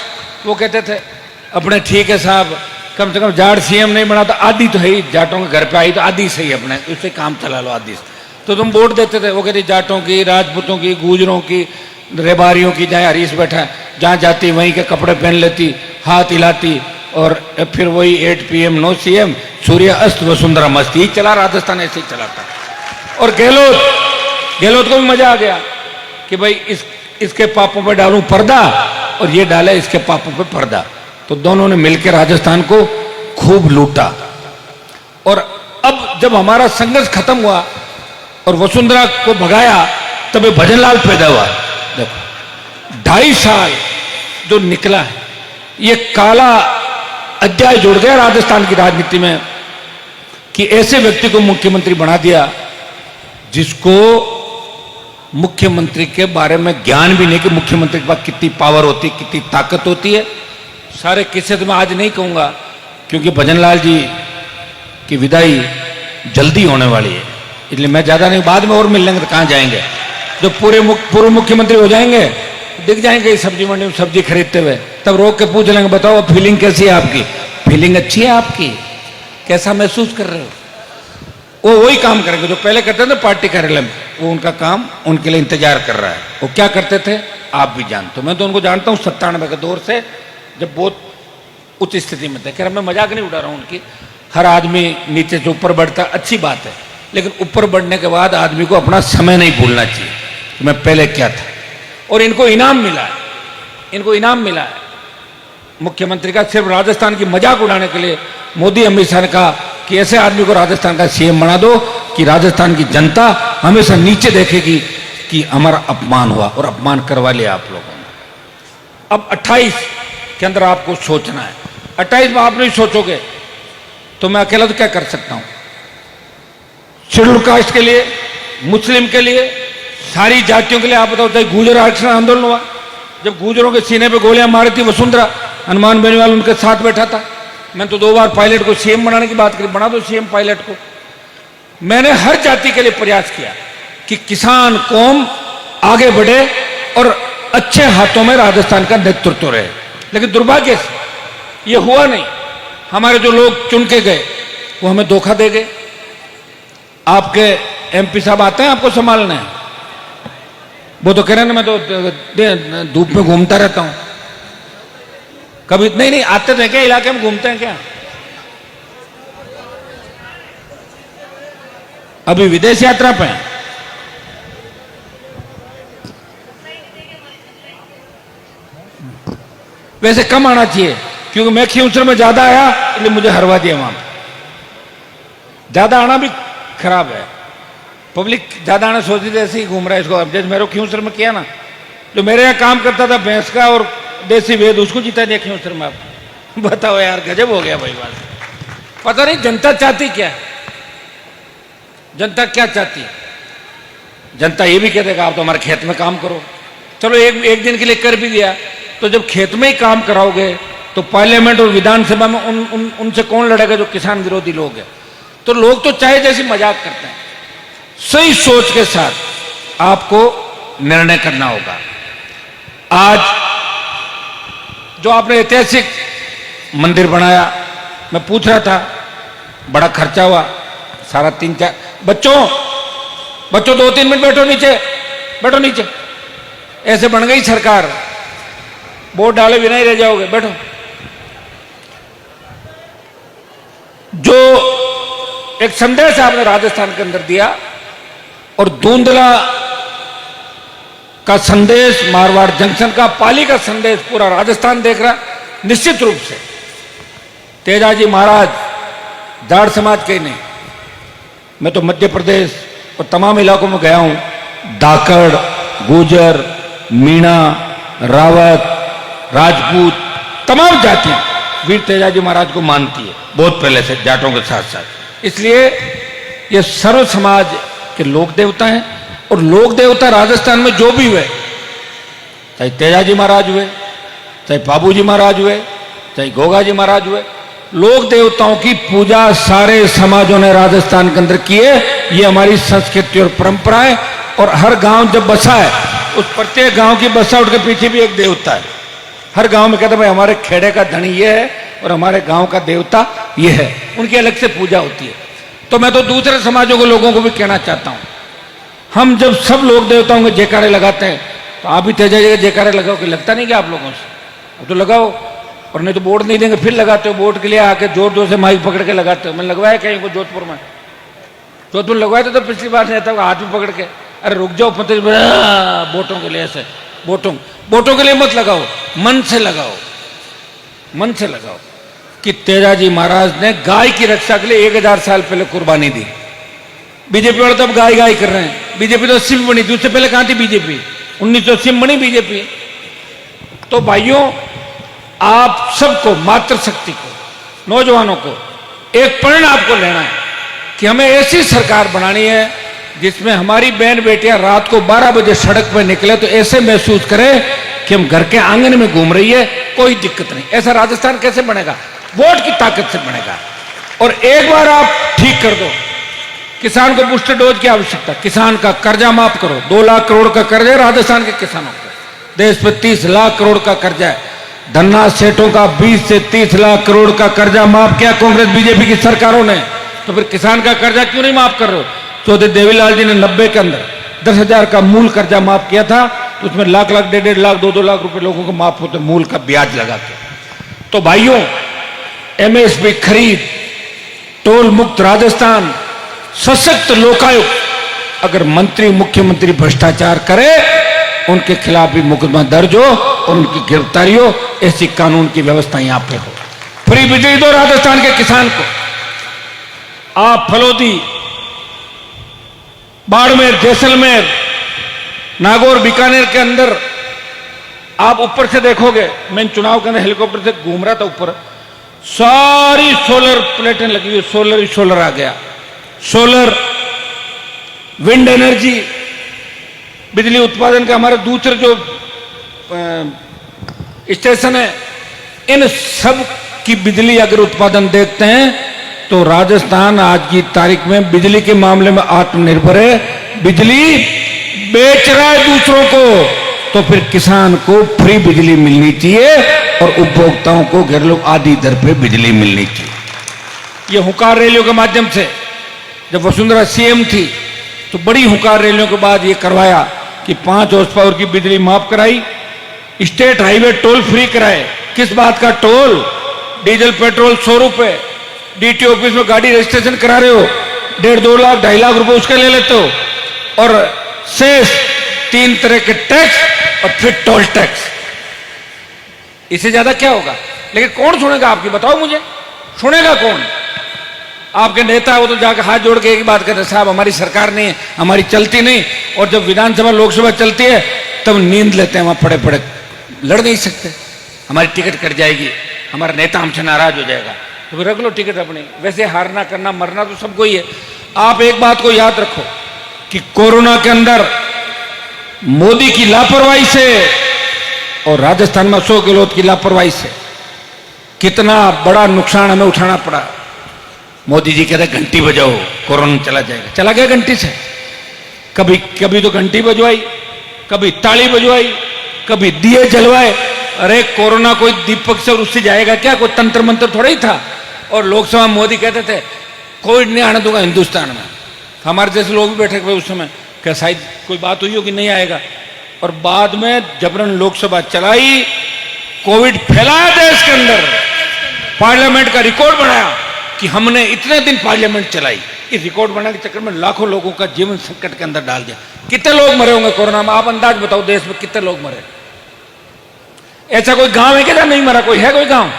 वो कहते थे अपने ठीक है साहब, कम से कम जाट सीएम नहीं बना तो आधी तो है ही, जाटों के घर पे आई तो आधी सही अपने, उससे काम चला लो आधी से। तो तुम वोट देते थे। वो कहते जाटों की, राजपूतों की, गुजरों की, रेबारियों की, जहाँ हरीश बैठा है जहाँ जाती वहीं के कपड़े पहन लेती, हाथ हिलाती, और फिर वही 8 PM नो सीएम, सूर्य अस्त वसुंधरा मस्त। ही चला राजस्थान, ऐसे ही चलाता। और गहलोत को भी मजा आ गया कि भाई इसके पापों पे डालूं पर्दा और ये डाले इसके पापों पे पर्दा। तो दोनों ने मिलकर राजस्थान को खूब लूटा। और अब जब हमारा संघर्ष खत्म हुआ और वसुंधरा को भगाया, तब भजनलाल पैदा हुआ। देखो 2.5 साल जो निकला है, ये काला अध्याय जुड़ गया राजस्थान की राजनीति में कि ऐसे व्यक्ति को मुख्यमंत्री बना दिया जिसको मुख्यमंत्री के बारे में ज्ञान भी नहीं कि मुख्यमंत्री के पास कितनी पावर होती है, कितनी ताकत होती है। सारे किस्से तो मैं आज नहीं कहूंगा क्योंकि भजनलाल जी की विदाई जल्दी होने वाली है, इसलिए मैं ज्यादा नहीं, बाद में और मिल लेंगे तो कहां जाएंगे। जो पूर्व मुख्यमंत्री हो जाएंगे, दिख जाएंगे सब्जी मंडी में सब्जी खरीदते हुए, तब रोक के पूछ लेंगे बताओ फीलिंग कैसी है आपकी? फीलिंग अच्छी है आपकी? कैसा महसूस कर रहे हो? वो वही काम करेंगे जो पहले करते थे पार्टी कार्यालय में। वो उनका काम उनके लिए इंतजार कर रहा है। वो क्या करते थे आप भी जानते हो। मैं तो उनको जानता हूँ 97 के दौर से, जब बहुत उच्च स्थिति में थे। खैर मैं मजाक नहीं उड़ा रहा हूँ उनकी। हर आदमी नीचे से ऊपर बढ़ता, अच्छी बात है, लेकिन ऊपर बढ़ने के बाद आदमी को अपना समय नहीं भूलना चाहिए कि मैं पहले क्या था। और इनको इनाम मिला है, इनको इनाम मिला है मुख्यमंत्री का, सिर्फ राजस्थान की मजाक उड़ाने के लिए। मोदी अमित शाह ने कहा कि ऐसे आदमी को राजस्थान का सीएम बना दो कि राजस्थान की जनता हमेशा नीचे देखेगी कि हमारा अपमान हुआ, और अपमान करवा लिया आप लोगों ने। अब 28 के अंदर आपको सोचना है। 28 में आप नहीं सोचोगे तो मैं अकेला तो क्या कर सकता हूं। शेड्यूल कास्ट के लिए, मुस्लिम के लिए, सारी जातियों के लिए। आप बताओ, गुर्जर आरक्षण आंदोलन हुआ, जब गुर्जरों के सीने पे गोलियां मारी थी वसुंधरा, हनुमान बेनीवाल उनके साथ बैठा था। मैं तो 2 बार पायलट को सीएम बनाने की बात करी, बना दो सीएम पायलट को। मैंने हर जाति के लिए प्रयास किया कि किसान कौम आगे बढ़े और अच्छे हाथों में राजस्थान का नेतृत्व रहे, लेकिन दुर्भाग्य से ये हुआ नहीं। हमारे जो लोग चुन के गए वो हमें धोखा दे गए। आपके MP साहब आते हैं आपको संभालने, वो तो कह रहे हैं मैं तो धूप में घूमता रहता हूं। कभी नहीं आते थे क्या इलाके में, घूमते हैं क्या? अभी विदेश यात्रा पे हैं। वैसे कम आना चाहिए क्योंकि मैं खियूसर में ज्यादा आया, इसलिए मुझे हरवा दिया वहां पे। ज्यादा आना भी खराब है। पब्लिक ज्यादा आना सोचती थी ऐसे ही घूम रहा है इसको। अब जैसे मेरे खियूसर में किया ना, जो मेरे यहाँ काम करता था भैंस का और देसी वेद, उसको जीता दिया खियूसर में। आप बताओ यार, गजब हो गया भाई बात। पता नहीं जनता चाहती क्या है, जनता क्या चाहती है। जनता ये भी कह देगा आप तो हमारे खेत में काम करो। चलो एक दिन के लिए कर भी दिया, तो जब खेत में ही काम कराओगे तो पार्लियामेंट और विधानसभा में उनसे कौन लड़ेगा जो किसान विरोधी लोग हैं। तो लोग तो चाहे जैसी मजाक करते हैं। सही सोच के साथ आपको निर्णय करना होगा। आज जो आपने ऐतिहासिक मंदिर बनाया, मैं पूछ रहा था, बड़ा खर्चा हुआ, सारा 3-4 बच्चों 2-3 मिनट बैठो नीचे, बैठो नीचे। ऐसे बन गई सरकार, वोट डाले भी नहीं रह जाओगे, बैठो। जो एक संदेश आपने राजस्थान के अंदर दिया और धुंधला का संदेश, मारवाड़ जंक्शन का, पाली का संदेश पूरा राजस्थान देख रहा। निश्चित रूप से तेजाजी महाराज जाट समाज के नहीं, मैं तो मध्य प्रदेश और तमाम इलाकों में गया हूं। धाकड़, गुजर, मीणा, रावत, राजपूत, तमाम जातियां वीर तेजाजी महाराज को मानती है, बहुत पहले से जाटों के साथ साथ। इसलिए ये सर्व समाज के लोक देवता हैं। और लोक देवता राजस्थान में जो भी हुए, चाहे तेजाजी महाराज हुए, चाहे बाबूजी महाराज हुए, चाहे गोगाजी महाराज हुए, लोक देवताओं की पूजा सारे समाजों ने राजस्थान के अंदर की है। ये हमारी संस्कृति और परंपरा है। और हर गांव जब बसा है, उस प्रत्येक गांव की बसावट के पीछे भी एक देवता है। हर गांव में कहते हैं भाई हमारे खेड़े का धनी ये है और हमारे गांव का देवता ये है, उनकी अलग से पूजा होती है। तो मैं तो दूसरे समाजों के लोगों को भी कहना चाहता हूं, हम जब सब लोग देवताओं के जयकारे लगाते हैं तो आप भी तेजा जगह जयकारे लगाओ, कि लगता नहीं कि आप लोगों से? अब तो लगाओ, और नहीं तो बोर्ड नहीं देंगे फिर लगाते हो। बोर्ड के लिए आके जोर जोर से माइक पकड़ के लगाते हो। मैंने लगवाया कहीं को जोधपुर में, जोधपुर लगवाया तो पिछली बार नहीं था, हाथ में पकड़ के अरे रुक जाओ पता वोटों के लिए, ऐसे वोटों के लिए मत लगाओ, मन से लगाओ, मन से लगाओ। कि तेजाजी महाराज ने गाय की रक्षा के लिए 1000 साल पहले कुर्बानी दी। बीजेपी वाले तब गाय गाय कर रहे हैं। बीजेपी तो सिम बनी थी, उससे पहले कहां थी बीजेपी? 1980 में बनी बीजेपी। तो भाइयों, आप सबको, मातृशक्ति को, नौजवानों को एक प्रण आपको लेना है कि हमें ऐसी सरकार बनानी है जिसमें हमारी बहन बेटियां रात को 12 बजे सड़क पर निकले तो ऐसे महसूस करें कि हम घर के आंगन में घूम रही है, कोई दिक्कत नहीं। ऐसा राजस्थान कैसे बनेगा? वोट की ताकत से बनेगा। और एक बार आप ठीक कर दो, किसान को बूस्टर डोज की आवश्यकता, किसान का कर्जा माफ करो। 2 लाख करोड़ का कर्जा है राजस्थान के किसानों को, देश पे 30 लाख करोड़ का कर्जा है। धन्ना सेठों का 20 से 30 लाख करोड़ का कर्जा माफ किया कांग्रेस बीजेपी की सरकारों ने। तो फिर किसान का कर्जा क्यों नहीं माफ कर रहे हो? चौधरी देवीलाल जी ने 90 के अंदर 10,000 का मूल कर्जा माफ किया था, तो उसमें लाख लाख, 1.5 लाख, 2-2 लाख रुपए लोगों को माफ होते मूल का ब्याज लगा के। तो भाइयों, एमएसपी खरीद, टोल मुक्त राजस्थान, सशक्त लोकायुक्त, अगर मंत्री मुख्यमंत्री भ्रष्टाचार करे उनके खिलाफ भी मुकदमा दर्ज हो और उनकी गिरफ्तारी हो, ऐसी कानून की व्यवस्था यहां पे हो। फ्री बिजली दो राजस्थान के किसान को। आप फलोदी, बाड़मेर, जैसलमेर, नागौर, बीकानेर के अंदर आप ऊपर से देखोगे, मैं चुनाव के अंदर हेलीकॉप्टर से घूम रहा था, ऊपर सारी सोलर प्लेटें लगी हुई, सोलर ही सोलर आ गया। सोलर, विंड एनर्जी, बिजली उत्पादन के हमारे दूसरे जो स्टेशन है, इन सब की बिजली अगर उत्पादन देखते हैं तो राजस्थान आज की तारीख में बिजली के मामले में आत्मनिर्भर है। बिजली बेच रहा है दूसरों को, तो फिर किसान को फ्री बिजली मिलनी चाहिए और उपभोक्ताओं को घरेलू आधी दर पे बिजली मिलनी चाहिए। ये हुंकार रैलियों के माध्यम से, जब वसुंधरा सीएम थी तो बड़ी हुंकार रैलियों के बाद ये करवाया कि 5 हॉर्स पावर की बिजली माफ कराई, स्टेट हाईवे टोल फ्री कराए। किस बात का टोल? डीजल पेट्रोल 100 रुपए, डीटी ऑफिस में गाड़ी रजिस्ट्रेशन करा रहे हो 1.5-2 लाख 2.5 लाख रुपए उसके ले लेते हो, और शेष 3 तरह के टैक्स और फिर टोल टैक्स। इससे ज्यादा क्या होगा? लेकिन कौन सुनेगा आपकी? बताओ मुझे, सुनेगा कौन? आपके नेता हो तो जाकर हाथ जोड़ के एक बात कहते, साहब हमारी सरकार नहीं है, हमारी चलती नहीं। और जब विधानसभा लोकसभा चलती है तब नींद लेते हैं, वहां पड़े पड़े लड़ नहीं सकते, हमारी टिकट कट जाएगी, हमारा नेता हमसे नाराज हो जाएगा, तो फिर रख लो टिकट अपनी। वैसे हारना, करना, मरना तो सबको ही है। आप एक बात को याद रखो कि कोरोना के अंदर मोदी की लापरवाही से और राजस्थान में अशोक गहलोत की लापरवाही से कितना बड़ा नुकसान हमें उठाना पड़ा। मोदी जी कहते घंटी बजाओ कोरोना चला जाएगा, चला गया घंटी से। कभी कभी तो घंटी बजवाई, कभी ताली बजवाई, कभी दिए जलवाए। अरे कोरोना कोई दीपक से और उससे जाएगा क्या? कोई तंत्र मंत्र थोड़ा ही था। और लोकसभा मोदी कहते थे कोविड नहीं आने दूंगा हिंदुस्तान में। हमारे जैसे लोग भी बैठे हुए उस समय, क्या शायद कोई बात हुई हो कि नहीं आएगा। और बाद में जबरन लोकसभा चलाई, कोविड फैलाया देश के अंदर, पार्लियामेंट का रिकॉर्ड बनाया कि हमने इतने दिन पार्लियामेंट चलाई। इस रिकॉर्ड बनाने के चक्कर में लाखों लोगों का जीवन संकट के अंदर डाल दिया। कितने लोग मरे होंगे कोरोना में? आप अंदाज बताओ, देश में कितने लोग मरे? ऐसा कोई गांव है क्या नहीं मरा? कोई है कोई गांव?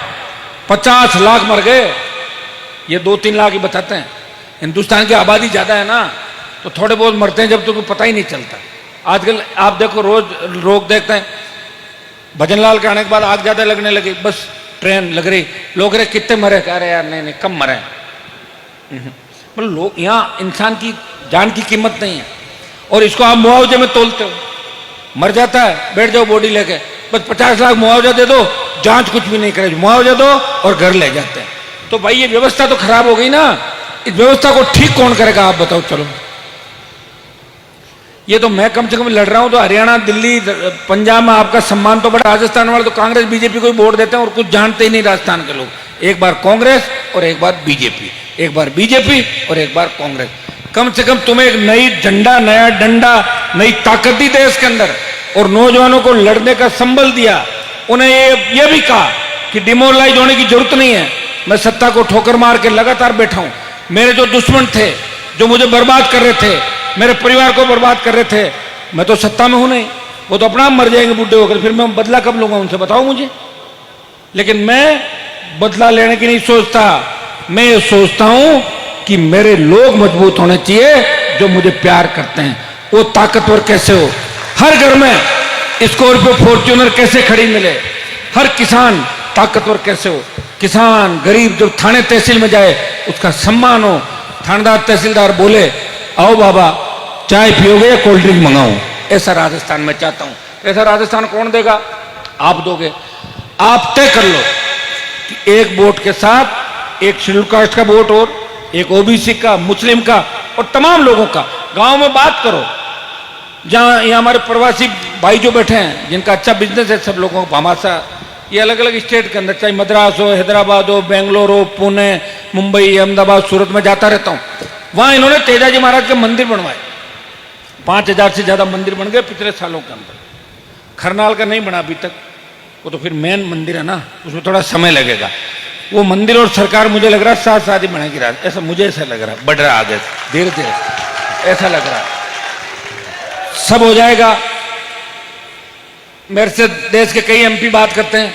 50 लाख मर गए। ये 2-3 लाख ही बताते हैं। हिंदुस्तान की आबादी ज्यादा है ना, तो थोड़े बहुत मरते हैं जब तो पता ही नहीं चलता। आजकल आप देखो, रोज लोग देखते हैं भजन लाल के आने के बाद आग ज्यादा लगने लगी, बस ट्रेन लग रही, लोग रहे कितने मरे, कह रहे यार नहीं नहीं कम मरे। मतलब लोग यहाँ इंसान की जान की कीमत नहीं है, और इसको आप मुआवजे में तोलते हो। मर जाता है, बैठ जाओ बॉडी लेके, बस 50 लाख मुआवजा दे दो, जांच कुछ भी नहीं करे, मुआवजा दो और घर ले जाते हैं। तो भाई ये व्यवस्था तो खराब हो गई ना, इस व्यवस्था को ठीक कौन करेगा आप बताओ। चलो ये तो मैं कम से कम लड़ रहा हूं, तो हरियाणा, दिल्ली, पंजाब में आपका सम्मान तो बड़ा, राजस्थान वाले तो कांग्रेस बीजेपी को ही वोट देते हैं और कुछ जानते ही नहीं राजस्थान के लोग। एक बार कांग्रेस और एक बार बीजेपी, एक बार बीजेपी और एक बार कांग्रेस। कम से कम तुम्हें एक नई झंडा, नया डंडा, नई ताकत दी देश के अंदर, और नौजवानों को लड़ने का संबल दिया। उन्हें ये भी कहा कि डिमोरलाइज होने की जरूरत नहीं है, मैं सत्ता को ठोकर मार के लगातार बैठा हूं। मेरे जो दुश्मन थे, जो मुझे बर्बाद कर रहे थे, मेरे परिवार को बर्बाद कर रहे थे, मैं तो सत्ता में हूं नहीं, वो तो अपना मर जाएंगे बूढ़े होकर, फिर मैं बदला कब लूंगा उनसे बताओ मुझे। लेकिन मैं बदला लेने की नहीं सोचता, मैं ये सोचता हूं कि मेरे लोग मजबूत होने चाहिए जो मुझे प्यार करते हैं। वो ताकतवर कैसे हो, हर घर में स्कॉर्पियो फॉर्च्यूनर कैसे खड़ी मिले, हर किसान ताकतवर कैसे हो, किसान गरीब जब थाने तहसील में जाए उसका सम्मान हो, थानेदार तहसीलदार बोले आओ बाबा चाय पियोगे या कोल्ड ड्रिंक मंगाऊं, ऐसा राजस्थान में चाहता हूं। ऐसा राजस्थान कौन देगा, आप दोगे। आप तय कर लो कि एक वोट के साथ एक शेड्यूल कास्ट का वोट और एक ओबीसी का, मुस्लिम का और तमाम लोगों का। गांव में बात करो, जहां ये हमारे प्रवासी भाई जो बैठे हैं जिनका अच्छा बिजनेस है, सब लोगों को भामाशा, ये अलग अलग स्टेट के अंदर, चाहे मद्रास हो, हैदराबाद हो, बेंगलोर हो, पुणे, मुंबई, अहमदाबाद, सूरत में जाता रहता हूं। वहां इन्होंने तेजाजी महाराज के मंदिर बनवाए, 5000 से ज्यादा मंदिर बन गए पिछले सालों के अंदर। खरनाल का नहीं बना अभी तक, वो तो फिर मेन मंदिर है ना, उसमें थोड़ा समय लगेगा। वो मंदिर और सरकार मुझे लग रहा है साथ साथ ही बनेगी, ऐसा मुझे ऐसा लग रहा है, बढ़ रहा है आगे धीरे धीरे, ऐसा लग रहा है सब हो जाएगा। मेरे से देश के कई एमपी बात करते हैं,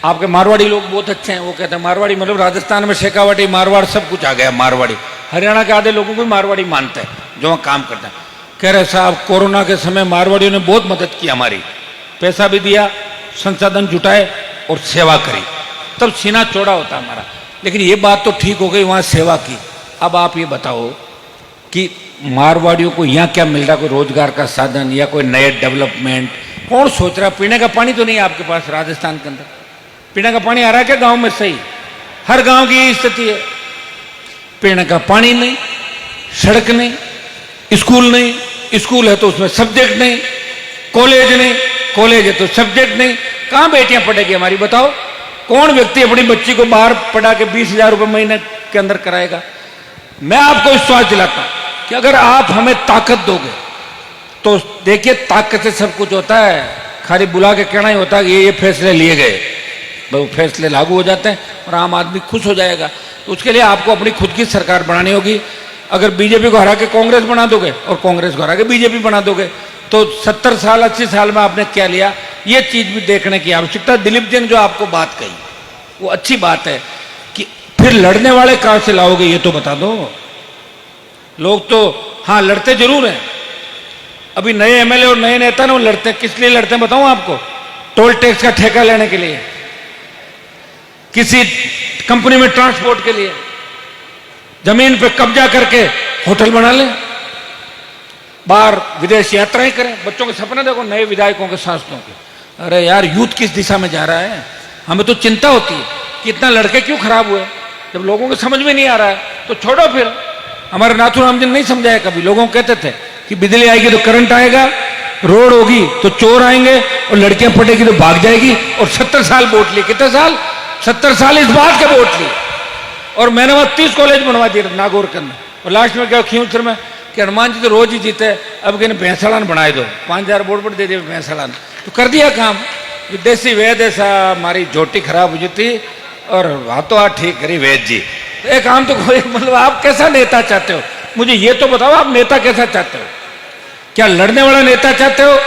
आपके मारवाड़ी लोग बहुत अच्छे हैं, वो कहते हैं मारवाड़ी मतलब राजस्थान में शेखावटी, मारवाड़ सब कुछ आ गया मारवाड़ी। हरियाणा के आधे लोगों को भी मारवाड़ी मानते हैं जो वहाँ काम करते हैं। कह रहे साहब कोरोना के समय मारवाड़ियों ने बहुत मदद की हमारी, पैसा भी दिया, संसाधन जुटाए और सेवा करी, तब सीना चौड़ा होता हमारा। लेकिन ये बात तो ठीक हो गई, वहाँ सेवा की। अब आप ये बताओ कि मारवाड़ियों को यहाँ क्या मिल रहा, कोई रोजगार का साधन या कोई नए डेवलपमेंट, कौन सोच रहा। पीने का पानी तो नहीं है आपके पास राजस्थान के अंदर, पीने का पानी आ रहा है क्या गांव में? सही, हर गांव की स्थिति है, पीने का पानी नहीं, सड़क नहीं, स्कूल नहीं, स्कूल है तो उसमें सब्जेक्ट नहीं, कॉलेज नहीं, कॉलेज है तो सब्जेक्ट नहीं। कहां बेटियां पढ़ेगी हमारी बताओ? कौन व्यक्ति अपनी बच्ची को बाहर पढ़ा के 20,000 रुपये महीने के अंदर कराएगा? मैं आपको विश्वास दिलाता हूं कि अगर आप हमें ताकत दोगे तो देखिए ताकत से सब कुछ होता है, खाली बुला के कहना ही होता है कि ये फैसले लिए गए, वो फैसले लागू हो जाते हैं और आम आदमी खुश हो जाएगा। तो उसके लिए आपको अपनी खुद की सरकार बनानी होगी। अगर बीजेपी को हरा के कांग्रेस बना दोगे और कांग्रेस को हरा के बीजेपी बना दोगे तो 70 साल 80 साल में आपने क्या लिया, ये चीज भी देखने की आवश्यकता। दिलीप जी ने जो आपको बात कही वो अच्छी बात है कि फिर लड़ने वाले कहां से लाओगे ये तो बता दो। लोग तो हाँ लड़ते जरूर हैं, अभी नए एमएलए और नए नेता ना वो लड़ते हैं। किस लिए लड़ते हैं बताऊं आपको? टोल टैक्स का ठेका लेने के लिए, किसी कंपनी में ट्रांसपोर्ट के लिए, जमीन पे कब्जा करके होटल बना लें, बाहर विदेश यात्राएं करें, बच्चों के सपने देखो नए विधायकों के, सांसदों के। अरे यार यूथ किस दिशा में जा रहा है, हमें तो चिंता होती है कि इतना लड़के क्यों खराब हुए। जब लोगों को समझ में नहीं आ रहा है तो छोड़ो। फिर हमारे नाथूराम जी ने नहीं समझाया कभी, लोगों को कहते थे कि बिजली आएगी तो करंट आएगा, रोड होगी तो चोर आएंगे और लड़कियां पटेगी तो भाग जाएगी। और 70 साल वोट लिए, कितने साल? 70 साल इस बात के वोट लिए। और मैंने वहां 30 कॉलेज बनवा दिए नागौर के अंदर। और लास्ट में क्या खींचर में कि हनुमान जी तो रोज ही जीते, अब कहने भैंसड़ान बनाए दो, 5,000 वोट पर दे दिए भैंसड़ान, तो कर दिया काम। विदेशी वैद ऐसा हमारी झोटी खराब हुई थी और हाथों हाथ ठीक करी वैद जी। तो एक काम तो कोई, मतलब आप कैसा नेता चाहते हो मुझे ये तो बताओ, आप नेता कैसा चाहते हो? क्या लड़ने वाला नेता चाहते हो,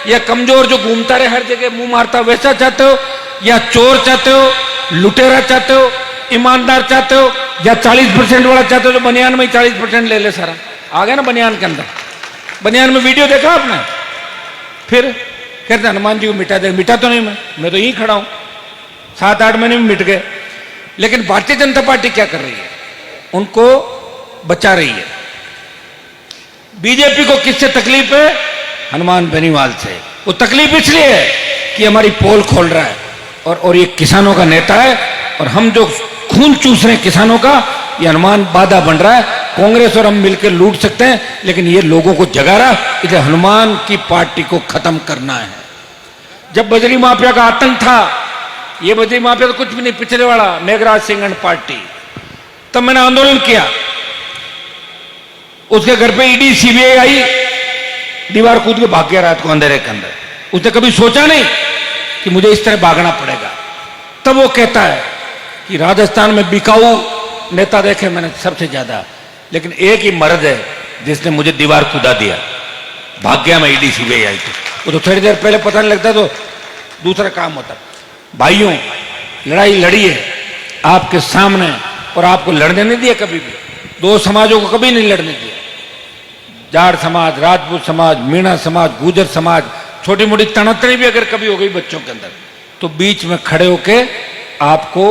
या कमजोर जो घूमता रहे हर जगह मुंह मारता वैसा चाहते हो, या चोर चाहते हो, लुटेरा चाहते हो, ईमानदार चाहते हो, या 40% वाला चाहते हो जो बनियान में 40% ले ले सारा? आ गया ना बनियान के अंदर। बनियान में वीडियो देखा आपने? फिर कहते हनुमान जी को मिटा दे, मिटा तो नहीं मैं तो यहीं खड़ा हूं। 7-8 महीने में मिट गए। लेकिन भारतीय जनता पार्टी क्या कर रही है? उनको बचा रही है। बीजेपी को किससे तकलीफ है? हनुमान बेनीवाल से। वो तकलीफ इसलिए है कि हमारी पोल खोल रहा है और ये किसानों का नेता है, और हम जो खून चूस रहे हैं किसानों का, ये हनुमान बाधा बन रहा है। कांग्रेस और हम मिलकर लूट सकते हैं, लेकिन ये लोगों को जगा रहा, इसे हनुमान की पार्टी को खत्म करना है। जब बजरी माफिया का आतंक था, ये बजरी माफिया तो कुछ भी नहीं, पिछले वाला मेघराज सिंह एंड पार्टी, तब मैंने आंदोलन किया। उसके घर पे ईडी सीबीआई आई, दीवार कूद के भाग गया रात को अंधेरे के अंदर। उसने कभी सोचा नहीं कि मुझे इस तरह भागना पड़ेगा। तब वो कहता है कि राजस्थान में बिकाऊ नेता देखे मैंने सबसे ज्यादा, लेकिन एक ही मर्द है जिसने मुझे दीवार कूदा दिया, भाग गया मैं ईडी सीबीआई आई तो। वो तो थोड़ी देर पहले पता नहीं लगता तो दूसरा काम होता। भाइयों, लड़ाई लड़ी है आपके सामने, और आपको लड़ने नहीं दिया कभी भी। दो समाजों को कभी नहीं लड़ने दिया। जाट समाज, राजपूत समाज, मीणा समाज, गुर्जर समाज, छोटी मोटी तनातनी भी अगर कभी हो गई बच्चों के अंदर, तो बीच में खड़े होके आपको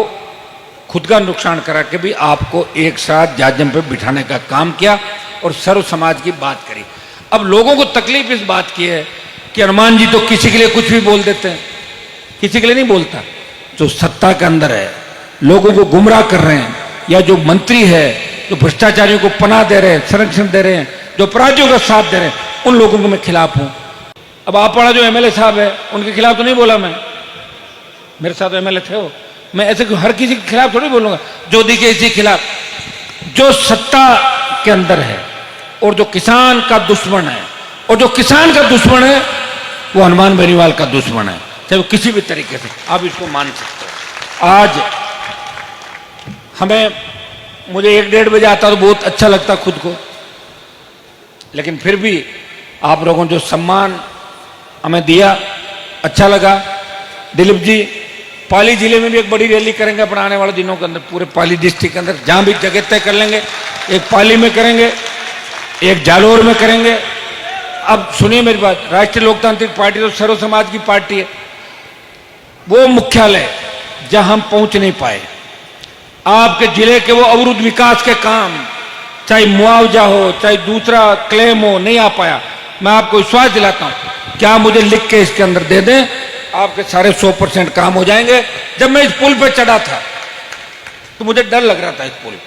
खुद का नुकसान करा के भी आपको एक साथ जाजम पे बिठाने का काम किया और सर्व समाज की बात करी। अब लोगों को तकलीफ इस बात की है कि हनुमान जी तो किसी के लिए कुछ भी बोल देते हैं। किसी के लिए नहीं बोलता। जो सत्ता के अंदर है, लोगों को गुमराह कर रहे हैं, या जो मंत्री है जो भ्रष्टाचारियों को पनाह दे रहे हैं, संरक्षण दे रहे हैं, जो अपराधियों का साथ दे रहे हैं, उन लोगों को मैं खिलाफ हूं। अब आप वाला जो एमएलए साहब है, उनके खिलाफ तो नहीं बोला मैं, मेरे साथ एमएलए थे वो। मैं ऐसे हर किसी के खिलाफ थोड़ी बोलूंगा, जो दिखे इसी खिलाफ। जो सत्ता के अंदर है और जो किसान का दुश्मन है, और जो किसान का दुश्मन है वो हनुमान बेनीवाल का दुश्मन है, चाहे वो किसी भी तरीके से आप इसको मान सकते हो। आज हमें, मुझे 1-1:30 बजे आता तो बहुत अच्छा लगता खुद को, लेकिन फिर भी आप लोगों ने जो सम्मान हमें दिया, अच्छा लगा। दिलीप जी, पाली जिले में भी एक बड़ी रैली करेंगे अपने आने वाले दिनों के अंदर, पूरे पाली डिस्ट्रिक्ट के अंदर, जहां भी जगह तय कर लेंगे। एक पाली में करेंगे, एक जालोर में करेंगे। अब सुनिए मेरी बात, राष्ट्रीय लोकतांत्रिक पार्टी तो सर्व समाज की पार्टी है। वो मुख्यालय जहां हम पहुंच नहीं पाए, आपके जिले के वो अवरुद्ध विकास के काम, चाहे मुआवजा हो, चाहे दूसरा क्लेम हो, नहीं आ पाया। मैं आपको विश्वास दिलाता हूं, क्या मुझे लिख के इसके अंदर दे दें, आपके सारे 100% काम हो जाएंगे। जब मैं इस पुल पे चढ़ा था तो मुझे डर लग रहा था। इस पुल पे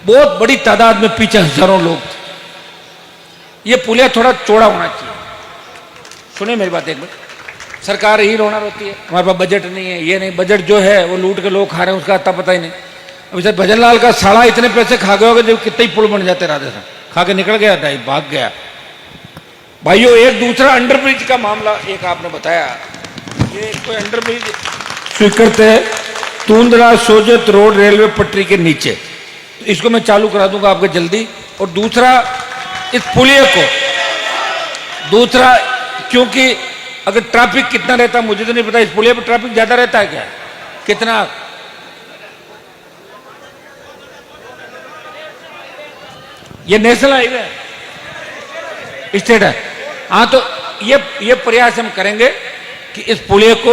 बहुत बड़ी तादाद में पीछे हजारों लोग थे। ये पुलिया थोड़ा चौड़ा होना चाहिए। सुनिए मेरी बात एक मिनट, सरकार ही रोना रोती है हमारे पास बजट नहीं है, ये नहीं। बजट जो है वो लूट के लोग खा रहे हैं, उसका अता पता ही नहीं। अभी सर भजन लाल का साला इतने पैसे खा गए होगा, जब कितने ही पुल बन जाते राजस्थान, खा के निकल गया था, भाग गया। भाइयों, एक दूसरा अंडरब्रिज का मामला एक आपने बताया, ये कोई अंडरब्रिज स्वीकृत है तूंदरा सोजत रोड रेलवे पटरी के नीचे, तो इसको मैं चालू करा दूंगा आपके जल्दी। और दूसरा, इस पुलिया को दूसरा, क्योंकि अगर ट्रैफिक कितना रहता मुझे तो नहीं पता, इस पुलिया पर ट्रैफिक ज्यादा रहता है क्या, कितना? ये नेशनल हाईवे है, स्टेट है। हाँ, तो ये प्रयास हम करेंगे कि इस पुलिया को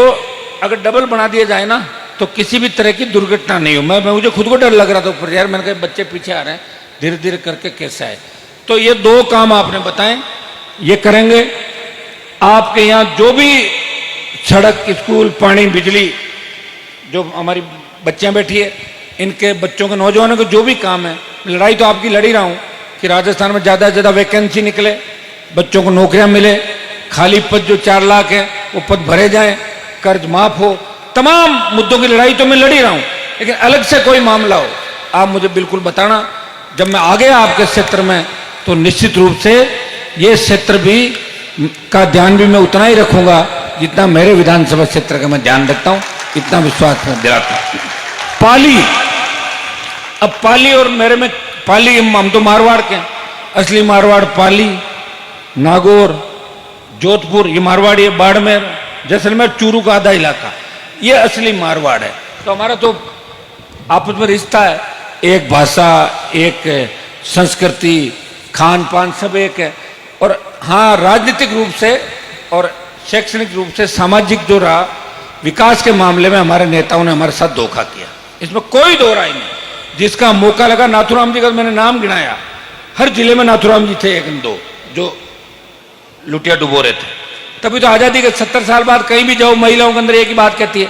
अगर डबल बना दिया जाए ना, तो किसी भी तरह की दुर्घटना नहीं हो। मुझे खुद को डर लग रहा था ऊपर, यार मैंने कहा बच्चे पीछे आ रहे हैं, धीरे धीरे करके कैसा है। तो ये 2 काम आपने बताएं, ये करेंगे। आपके यहाँ जो भी सड़क, स्कूल, पानी, बिजली, जो हमारी बच्चियां बैठी है, इनके बच्चों के, नौजवानों के जो भी काम है, लड़ाई तो आपकी लड़ ही रहा हूँ कि राजस्थान में ज़्यादा से ज़्यादा वैकेंसी निकले, बच्चों को नौकरियां मिले, खाली पद जो 4 लाख है वो पद भरे जाएं, कर्ज माफ हो। तमाम मुद्दों की लड़ाई तो मैं लड़ ही रहा हूँ, लेकिन अलग से कोई मामला हो आप मुझे बिल्कुल बताना। जब मैं आ गया आपके क्षेत्र में तो निश्चित रूप से ये क्षेत्र भी का ध्यान भी मैं उतना ही रखूंगा जितना मेरे विधानसभा क्षेत्र का मैं ध्यान रखता हूं, इतना विश्वास मैं दिलाता हूं। पाली, अब पाली और मेरे में पाली, हम तो मारवाड़ के, असली मारवाड़ पाली, नागौर, जोधपुर, ये मारवाड़, ये बाड़मेर, जैसलमेर, चूरू का आधा इलाका, ये असली मारवाड़ है। तो हमारा तो आपस में रिश्ता है, एक भाषा, एक संस्कृति, खान पान सब एक है। और हाँ, राजनीतिक रूप से और शैक्षणिक रूप से, सामाजिक जो रहा, विकास के मामले में हमारे नेताओं ने हमारे साथ धोखा किया, इसमें कोई दो राय नहीं। जिसका मौका लगा, नाथूराम जी का मैंने नाम गिनाया, हर जिले में नाथूराम जी थे एक न दो जो लुटिया डुबो रहे थे। तभी तो आजादी के 70 साल बाद कहीं भी जाओ महिलाओं के अंदर एक ही बात कहती है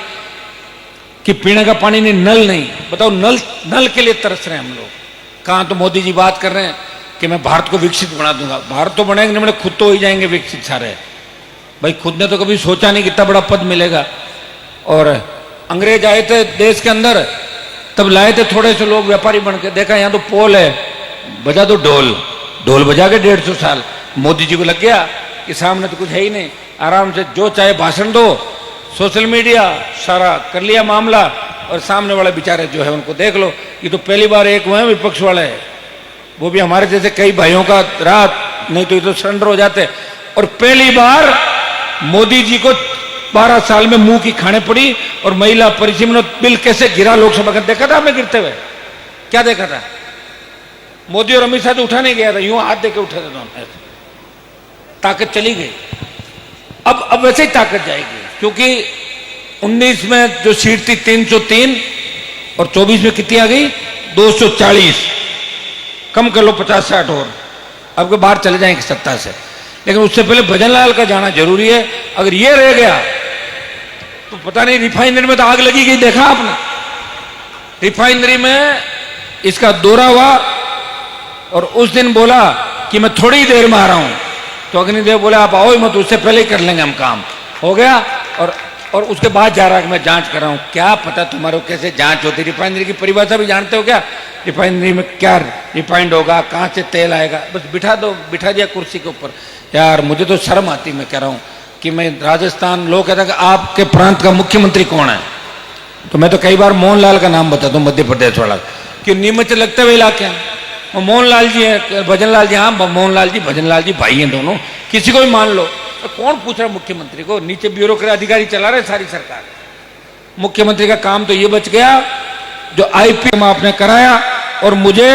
कि पीने का पानी नहीं, नल नहीं। बताओ, नल के लिए तरस रहे हैं हम लोग। कहां तो मोदी जी बात कर रहे हैं कि मैं भारत को विकसित बना दूंगा। भारत तो बनेंगे नहीं, खुद तो हो ही जाएंगे विकसित सारे। भाई खुद ने तो कभी सोचा नहीं कितना बड़ा पद मिलेगा। और अंग्रेज आए थे देश के अंदर, तब लाए थे थोड़े से लोग व्यापारी बन के। देखा यहाँ तो पोल है, बजा दो ढोल, ढोल बजा के 150 साल। मोदी जी को लग गया कि सामने तो कुछ है ही नहीं, आराम से जो चाहे भाषण दो, सोशल मीडिया सारा कर लिया मामला, और सामने वाले बेचारे जो है उनको देख लो। ये तो पहली बार एक हुए हैं विपक्ष वाले, वो भी हमारे जैसे कई भाइयों का रात, नहीं तो ये तो सरेंडर हो जाते। और पहली बार मोदी जी को 12 साल में मुंह की खाने पड़ी, और महिला परिसीमन बिल कैसे गिरा लोकसभा का देखा था आपने गिरते हुए? क्या देखा था? मोदी और अमित शाह तो उठा नहीं गया था, यूं हाथ देके उठे थे दोनों। ताकत चली गई। अब वैसे ही ताकत जाएगी, क्योंककि 19 में जो सीट थी 303 और 24 में कितनी आ गई? 240। कम कर लो 50-60 और, अब के बाहर चले जाएंगे सत्ता से। लेकिन उससे पहले भजनलाल का जाना जरूरी है। अगर ये रह गया तो पता नहीं, रिफाइनरी में तो आग लगी गई, देखा आपने? रिफाइनरी में इसका दौरा हुआ और उस दिन बोला कि मैं थोड़ी देर में आ रहा हूं, तो अग्निदेव बोले आप आओ ही मत, उससे पहले ही कर लेंगे हम काम। हो गया। और उसके बाद जा रहा कि मैं जांच कर रहा हूं। क्या पता तुम्हारे को कैसे जांच होती? रिफाइनरी की परिभाषा भी जानते हो क्या? रिफाइनरी में क्या रिफाइंड होगा, कहां से तेल आएगा? बस बिठा दो, बिठा दिया कुर्सी के ऊपर। यार मुझे तो शर्म आती, मैं कह रहा हूं कि मैं राजस्थान, लोग कहते हैं कि आपके प्रांत का मुख्यमंत्री कौन है? तो मैं तो कई बार मोहनलाल का नाम बताता हूं, मध्य प्रदेश वाला, कि नीमच लगते हुए इलाके वो मोहनलाल जी है, भजनलाल जी। हाँ, मोहनलाल जी भजनलाल जी भाई हैं दोनों, किसी को भी मान लो। तो कौन पूछ रहा मुख्यमंत्री को? नीचे ब्यूरोक्रेट अधिकारी चला रहे सारी सरकार। मुख्यमंत्री का काम तो ये बच गया जो आईपीएम आपने कराया, और मुझे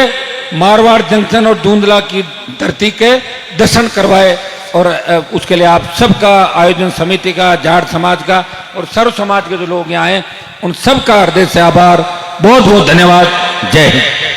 मारवाड़ जंक्शन और धुंधला की धरती के दर्शन करवाए। और उसके लिए आप सबका, आयोजन समिति का, जाट समाज का और सर्व समाज के जो लोग यहाँ आए, उन सबका हृदय से आभार, बहुत बहुत धन्यवाद। जय हिंद।